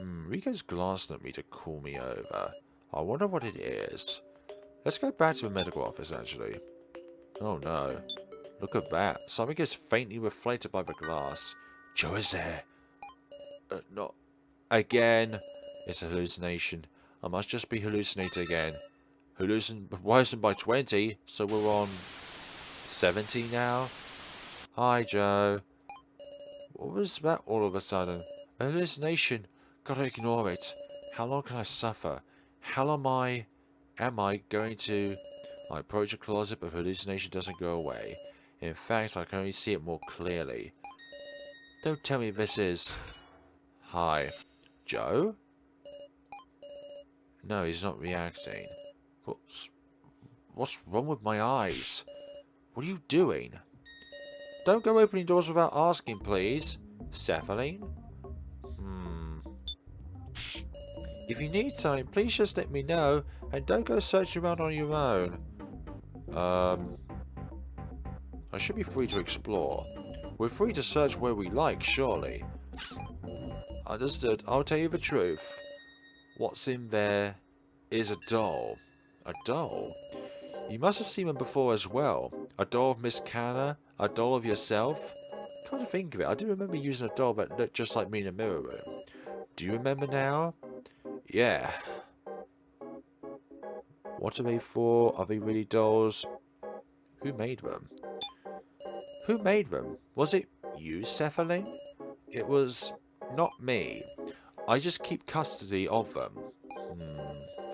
Rico's glancing at me to call me over. I wonder what it is. Let's go back to the medical office, actually. Oh no. Look at that. Something is faintly reflected by the glass. Joe is there. Not again. It's a hallucination. I must just be hallucinating again. Worsened by 20, so we're on 70 now. Hi, Joe. What was that all of a sudden? A hallucination. Gotta ignore it. How long can I suffer? How am I going to... I approach a closet, but the hallucination doesn't go away. In fact, I can only see it more clearly. Don't tell me this is... Hi. Joe? No, he's not reacting. What's wrong with my eyes? What are you doing? Don't go opening doors without asking, please. Cephalin? If you need something, please just let me know, and don't go searching around on your own. I should be free to explore. We're free to search where we like, surely. Understood. I'll tell you the truth. What's in there is a doll. A doll? You must have seen them before as well. A doll of Miss Kanna, a doll of yourself. Come to think of it, I do remember using a doll that looked just like me in a mirror room. Do you remember now? Yeah. What are they for? Are they really dolls? Who made them? Who made them? Was it you, Cephalin? It was not me. I just keep custody of them.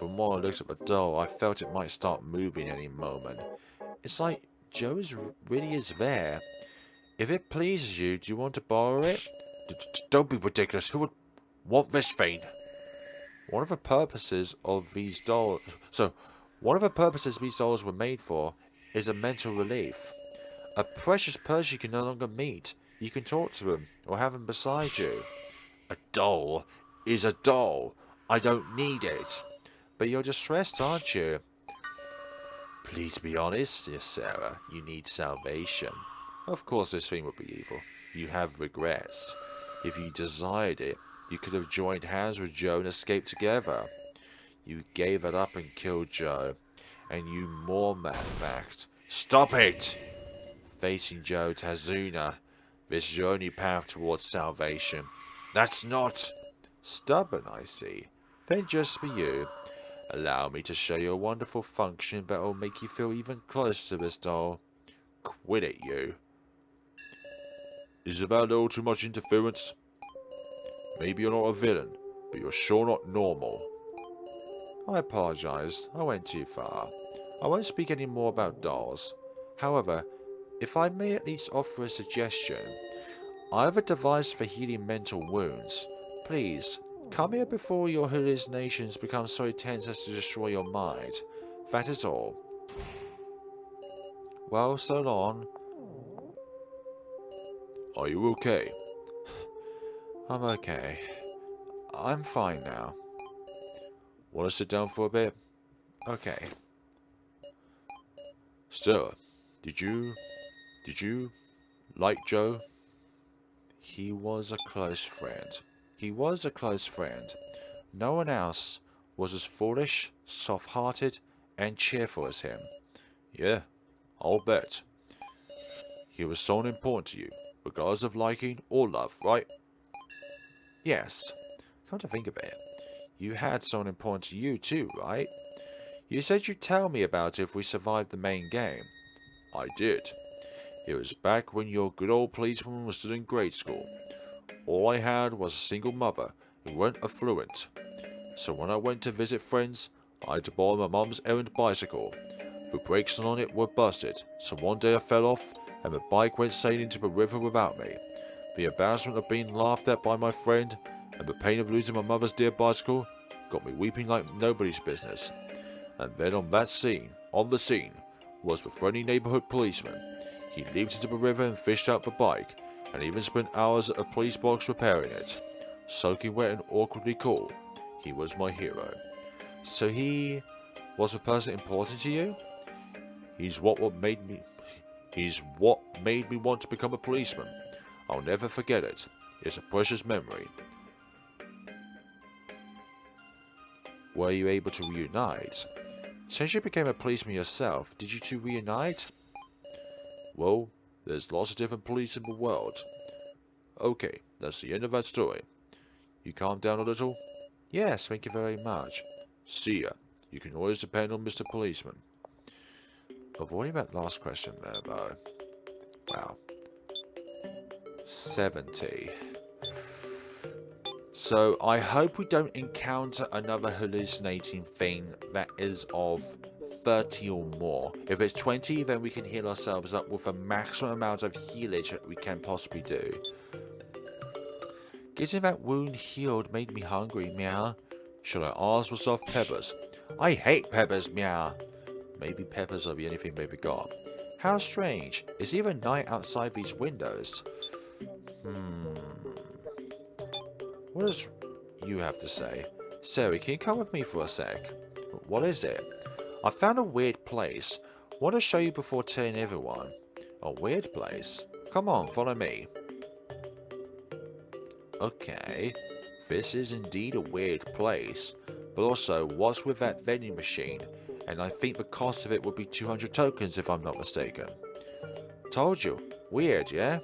From what I looked at the doll, I felt it might start moving any moment. It's like Joe really is there. If it pleases you, do you want to borrow it? Don't be ridiculous. Who would want this thing? One of the purposes of these dolls... one of the purposes these dolls were made for is a mental relief. A precious person you can no longer meet. You can talk to them or have them beside you. A doll is a doll. I don't need it. But you're distressed, aren't you? Please be honest, dear Sarah. You need salvation. Of course this thing would be evil. You have regrets. If you desired it, you could have joined hands with Joe and escaped together. You gave it up and killed Joe. And you mourn that fact. Stop it! Facing Joe Tazuna. This is your only path towards salvation. That's not... Stubborn, I see. Then just for you. Allow me to show you a wonderful function that will make you feel even closer to this doll. Quit it, you. Is that a little too much interference? Maybe you're not a villain, but you're sure not normal. I apologize, I went too far. I won't speak any more about dolls. However, if I may at least offer a suggestion, I have a device for healing mental wounds. Please, come here before your hallucinations become so intense as to destroy your mind. That is all. Well, so long. Are you okay? I'm okay. I'm fine now. Want to sit down for a bit? Okay. Stella, did you like Joe? He was a close friend. He was a close friend. No one else was as foolish, soft-hearted, and cheerful as him. Yeah, I'll bet. He was so important to you, regardless of liking or love, right? Yes. Come to think of it, you had someone important to you too, right? You said you'd tell me about it if we survived the main game. I did. It was back when your good old policewoman was still in grade school. All I had was a single mother who weren't affluent. So when I went to visit friends, I had to borrow my mum's errand bicycle. The brakes on it were busted, so one day I fell off and the bike went sailing into the river without me. The embarrassment of being laughed at by my friend and the pain of losing my mother's dear bicycle got me weeping like nobody's business. And then on the scene, was the friendly neighborhood policeman. He leaped into the river and fished out the bike, and even spent hours at a police box repairing it. Soaking wet and awkwardly cool, he was my hero. So he was the person important to you? He's what made me want to become a policeman. I'll never forget it. It's a precious memory. Were you able to reunite? Since you became a policeman yourself, did you two reunite? Well, there's lots of different police in the world. Okay, that's the end of that story. You calm down a little? Yes, thank you very much. See ya. You can always depend on Mr. Policeman. Avoiding that last question there, though. Wow. 70. So, I hope we don't encounter another hallucinating thing that is of 30 or more. If it's 20, then we can heal ourselves up with the maximum amount of healage that we can possibly do. Getting that wound healed made me hungry, meow. Should I ask for soft peppers? I hate peppers, meow. Maybe peppers are the only thing they've got. How strange. It's even night outside these windows. What does you have to say? Sarah, can you come with me for a sec? What is it? I found a weird place. Want to show you before telling everyone. A weird place? Come on, follow me. Okay, this is indeed a weird place. But also, what's with that vending machine? And I think the cost of it would be 200 tokens if I'm not mistaken. Told you. Weird, yeah?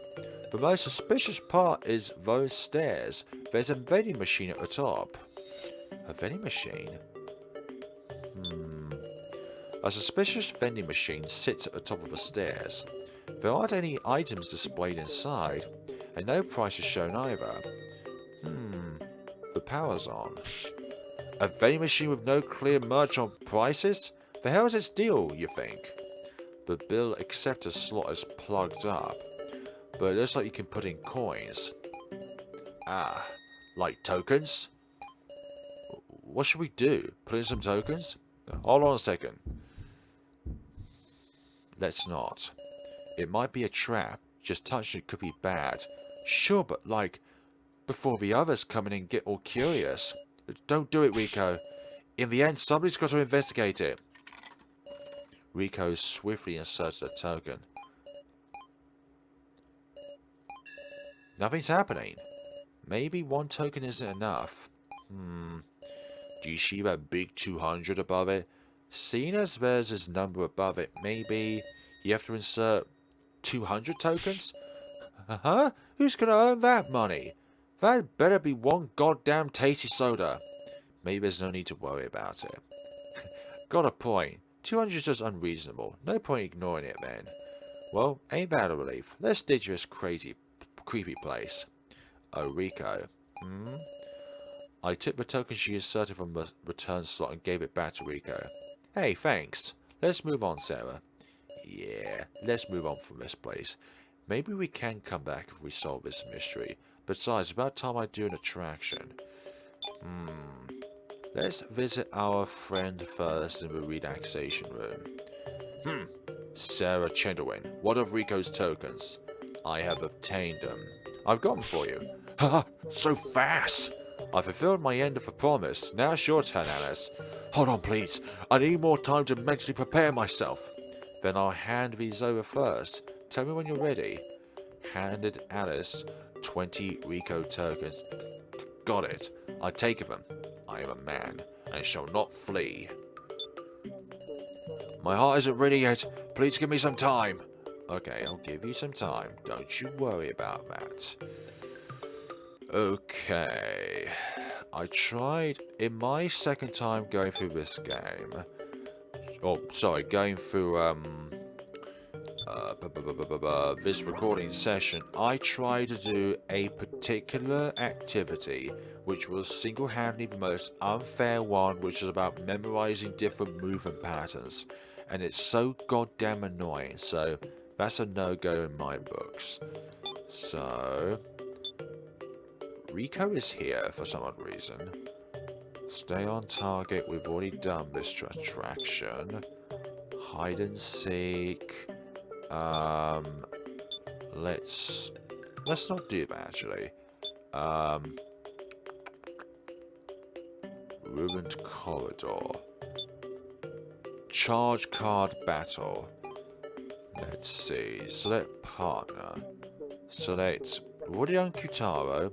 The most suspicious part is those stairs. There's a vending machine at the top. A vending machine? A suspicious vending machine sits at the top of the stairs. There aren't any items displayed inside, and no price is shown either. The power's on. A vending machine with no clear merch on prices? The hell is its deal, you think? The bill acceptor slot is plugged up, but it looks like you can put in coins. Ah, like tokens? What should we do? Put in some tokens? Hold on a second. Let's not. It might be a trap. Just touching it could be bad. Sure, but like, before the others come in and get all curious. Don't do it, Rico. In the end, somebody's got to investigate it. Rico swiftly inserted a token. Nothing's happening. Maybe one token isn't enough. Do you see that big 200 above it? Seeing as there's this number above it, maybe you have to insert 200 tokens? Huh? Who's gonna earn that money? That better be one goddamn tasty soda. Maybe there's no need to worry about it. Got a point. 200 is just unreasonable. No point ignoring it then. Well, ain't that a relief? Let's ditch this crazy, creepy place. Oh, Rico. I took the token she inserted from the return slot and gave it back to Rico. Hey, thanks. Let's move on, Sarah. Yeah, let's move on from this place. Maybe we can come back if we solve this mystery. Besides, about time I do an attraction. Let's visit our friend first in the relaxation room. Sarah Chenderwin, what of Rico's tokens? I have obtained them. I've got them for you. Haha, so fast! I fulfilled my end of the promise. Now it's your turn, Alice. Hold on, please. I need more time to mentally prepare myself. Then I'll hand these over first. Tell me when you're ready. Handed Alice 20 Rico tokens. Got it. I take them. I am a man, and shall not flee. My heart isn't ready yet. Please give me some time. Okay, I'll give you some time. Don't you worry about that. Okay. I tried, in my second time going through this game, going through, this recording session, I tried to do a particular activity, which was single-handedly the most unfair one, which is about memorizing different movement patterns. And it's so goddamn annoying, so that's a no-go in my books. So Rico is here for some odd reason. Stay on target, we've already done this attraction. Hide and seek. Let's not do that actually. Ruined corridor. Charge card battle. Let's see. Select partner. Select Rodion Kutaro.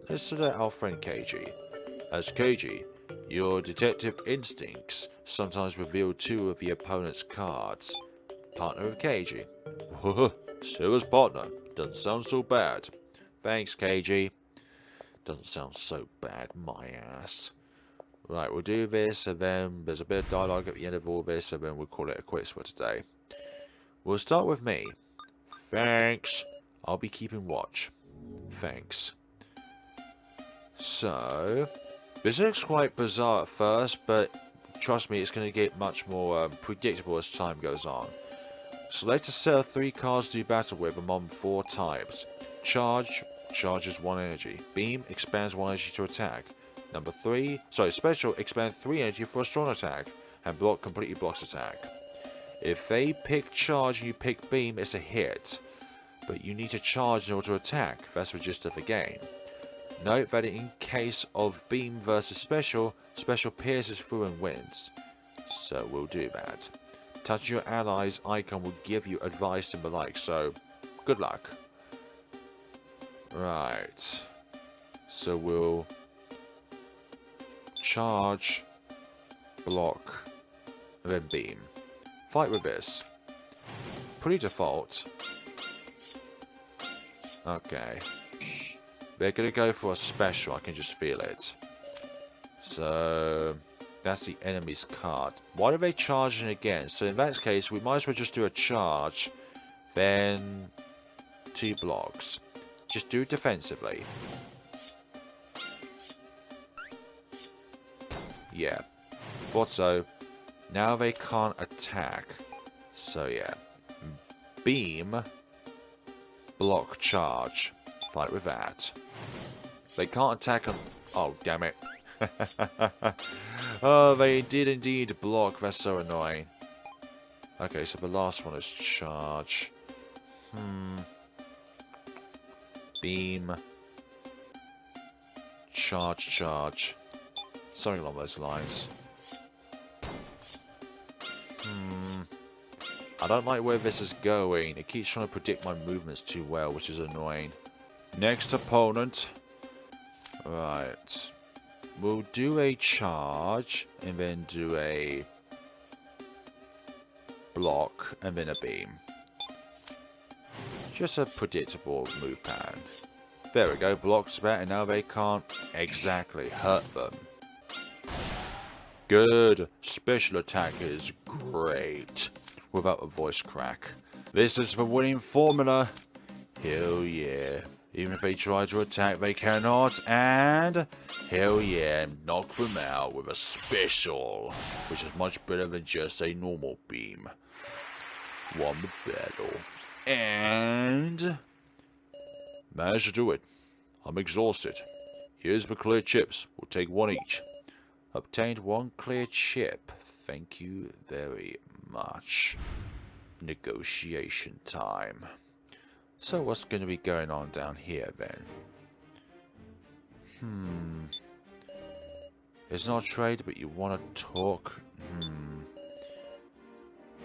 Let's select our friend Keiji. As Keiji, your detective instincts sometimes reveal two of the opponent's cards. Partner of Keiji. Sarah's partner. Doesn't sound so bad. Thanks, Keiji. Doesn't sound so bad, my ass. Right, we'll do this, and then there's a bit of dialogue at the end of all this, and then we'll call it a quits for today. We'll start with me. Thanks. I'll be keeping watch. Thanks. So, this looks quite bizarre at first, but trust me, it's going to get much more predictable as time goes on. Select a set of 3 cards to do battle with among 4 types. Charge, charges 1 energy. Beam, expands 1 energy to attack. Special, expand 3 energy for a strong attack. And block completely blocks attack. If they pick charge and you pick beam, it's a hit. But you need to charge in order to attack. That's the gist of the game. Note that in case of beam versus special, special pierces through and wins. So we'll do that. Touching your allies icon will give you advice and the like, so good luck. Right. So we'll charge, block, and then beam. Fight with this. Pretty default. Okay. They're gonna go for a special, I can just feel it. So that's the enemy's card. Why are they charging again? So in that case, we might as well just do a charge, then 2 blocks. Just do it defensively. Yeah, thought so. Now they can't attack. So yeah. Beam, block, charge. Fight with that. They can't attack them. Oh, damn it. Oh, they did indeed block. That's so annoying. Okay, so the last one is charge. Beam. Charge, charge. Something along those lines. I don't like where this is going. It keeps trying to predict my movements too well, which is annoying. Next opponent. Right. We'll do a charge, and then do a block, and then a beam. Just a predictable move pattern. There we go, blocks back, and now they can't exactly hurt them. Good. Special attack is great. Without a voice crack. This is the winning formula. Hell yeah. Even if they try to attack, they cannot. And hell yeah, knock them out with a special, which is much better than just a normal beam. Won the battle. And managed to do it. I'm exhausted. Here's the clear chips. We'll take one each. Obtained one clear chip. Thank you very much. Negotiation time. So what's going to be going on down here then? It's not trade, but you want to talk?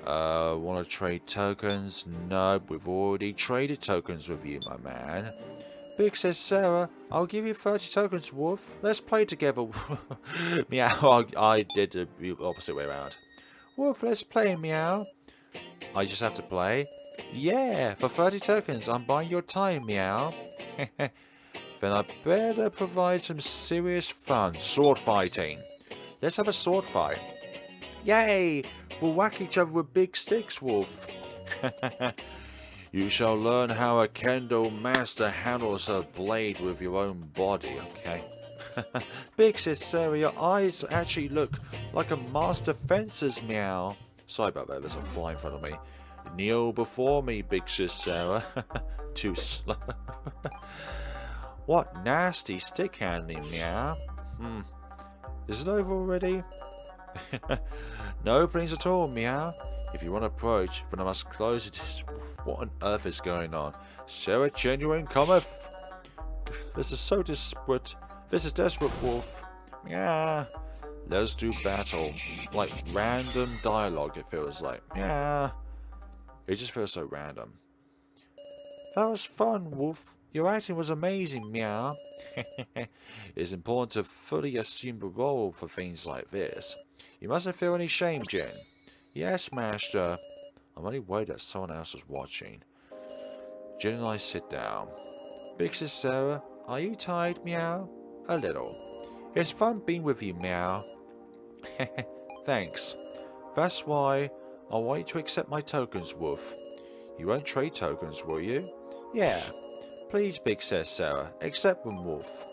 Want to trade tokens? No, we've already traded tokens with you, my man. Big says Sarah, I'll give you 30 tokens, Wolf. Let's play together. Meow, I did the opposite way around. Wolf, let's play, meow. I just have to play? Yeah, for 30 tokens, I'm buying your time, meow. Then I better provide some serious fun. Sword fighting. Let's have a sword fight. Yay! We'll whack each other with big sticks, Wolf. You shall learn how a kendo master handles a blade with your own body, okay? Big sis Sarah, your eyes actually look like a master fencer's, meow. Sorry about that, there's a fly in front of me. Kneel before me, big sis Sarah. Too slow. What nasty stick handling, meow. Is it over already? No openings at all, meow. If you want to approach, then I must close it. What on earth is going on? Sarah genuine cometh. This is so desperate. This is desperate, Wolf. Yeah. Let's do battle. Like random dialogue, it feels like. Yeah. It just feels so random. That was fun, Wolf. Your acting was amazing, meow. It's important to fully assume the role for things like this. You mustn't feel any shame, Jen. Yes, Master. I'm only worried that someone else is watching. Jen and I sit down. Big sis Sarah, are you tired, meow? A little. It's fun being with you, meow. Thanks. That's why I'll wait to accept my tokens, Wolf. You won't trade tokens, will you? Yeah. Please, big sis Sarah, accept them, Wolf.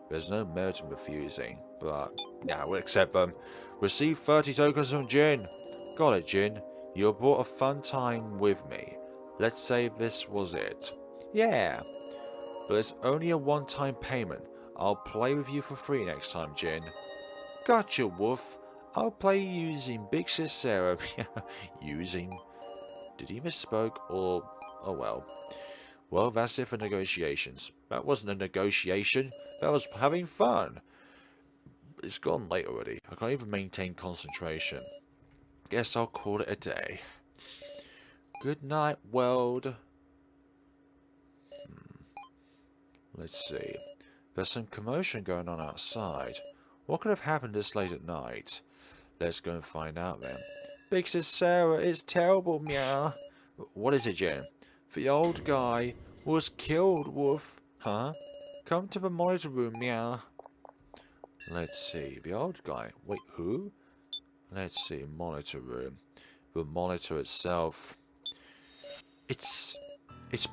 There's no merit in refusing, but yeah, we'll accept them. Receive 30 tokens from Jin. Got it, Jin. You brought a fun time with me. Let's say this was it. Yeah. But it's only a one-time payment. I'll play with you for free next time, Jin. Gotcha, Wolf. I'll play using Big Sis Sarah. Using? Did he misspoke or... Oh well. Well, that's it for negotiations. That wasn't a negotiation. That was having fun. It's gone late already. I can't even maintain concentration. Guess I'll call it a day. Good night, world. Let's see. There's some commotion going on outside. What could have happened this late at night? Let's go and find out then. Big Sis Sarah, it's terrible, meow. What is it, Jen? The old guy was killed, Wolf. Huh? Come to the monitor room, meow. Let's see. The old guy. Wait, who? Let's see. Monitor room. The monitor itself. It's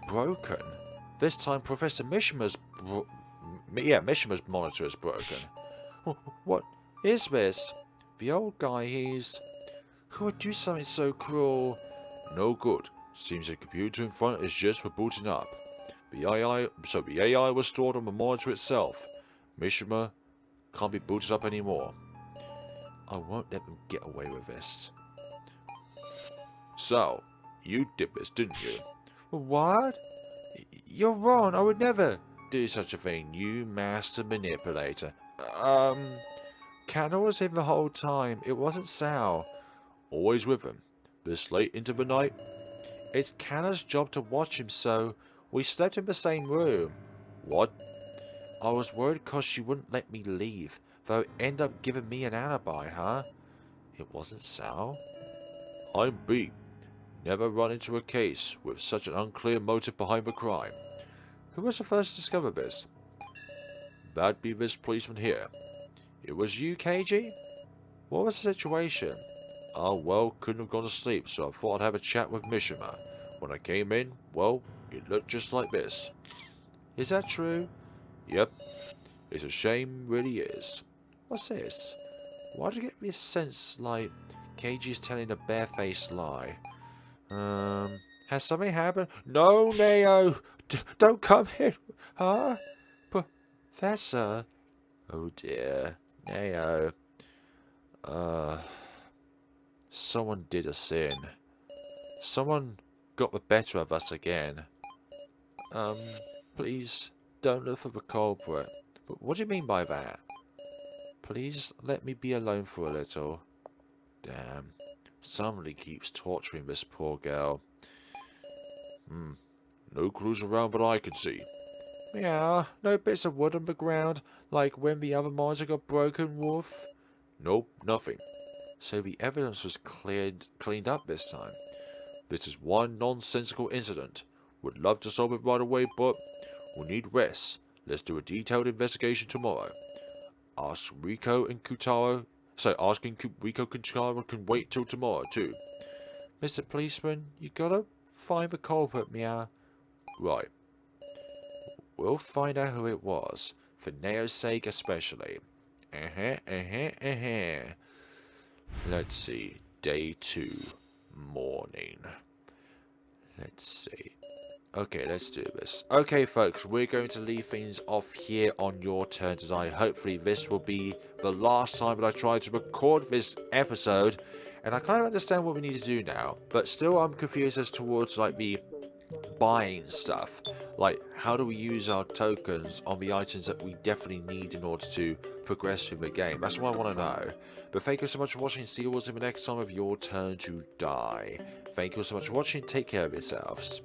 broken. This time Professor Mishima's Mishima's monitor is broken. What is this? The old guy, who would do something so cruel? No good. Seems the computer in front is just rebooting up. The AI was stored on the monitor itself. Mishima can't be booted up anymore. I won't let them get away with this. So, you did this, didn't you? What? You're wrong. I would never do such a thing, you master manipulator. Kanna was here the whole time. It wasn't Sal. Always with him. This late into the night? It's Kanna's job to watch him, so we slept in the same room. What? I was worried because she wouldn't let me leave, though end up giving me an alibi, huh? It wasn't Sal? I'm beat. Never run into a case with such an unclear motive behind the crime. Who was the first to discover this? That'd be this policeman here. It was you, KG? What was the situation? Oh, well, couldn't have gone to sleep, so I thought I'd have a chat with Mishima. When I came in, well, it looked just like this. Is that true? Yep. It's a shame, really is. What's this? Why do you get me a sense like Keiji's telling a barefaced lie? Has something happened? No, Neo! Don't come here! Huh? Professor? Oh dear. Neo. Someone did us in. Someone got the better of us again. Please don't look for the culprit. But what do you mean by that? Please let me be alone for a little. Damn. Somebody keeps torturing this poor girl. No clues around but I can see. Yeah, no bits of wood on the ground, like when the other mines got broken, Wolf? Nope, nothing. So the evidence was cleaned up this time. This is one nonsensical incident. Would love to solve it right away, but we'll need rest. Let's do a detailed investigation tomorrow. Ask Rico and Kutaro. So asking Rico and Kutaro can wait till tomorrow too. Mr. Policeman, you gotta find the culprit, meow. Right. We'll find out who it was, for Neo's sake especially. Let's see. Day 2. Morning. Let's see. Okay, let's do this. Okay, folks, we're going to leave things off here on your turn tonight. Hopefully this will be the last time that I try to record this episode. And I kind of understand what we need to do now. But still, I'm confused as towards, like, the buying stuff. Like, how do we use our tokens on the items that we definitely need in order to progress through the game? That's what I want to know. But thank you so much for watching. See you all in the next time of Your Turn to Die. Thank you so much for watching. Take care of yourselves.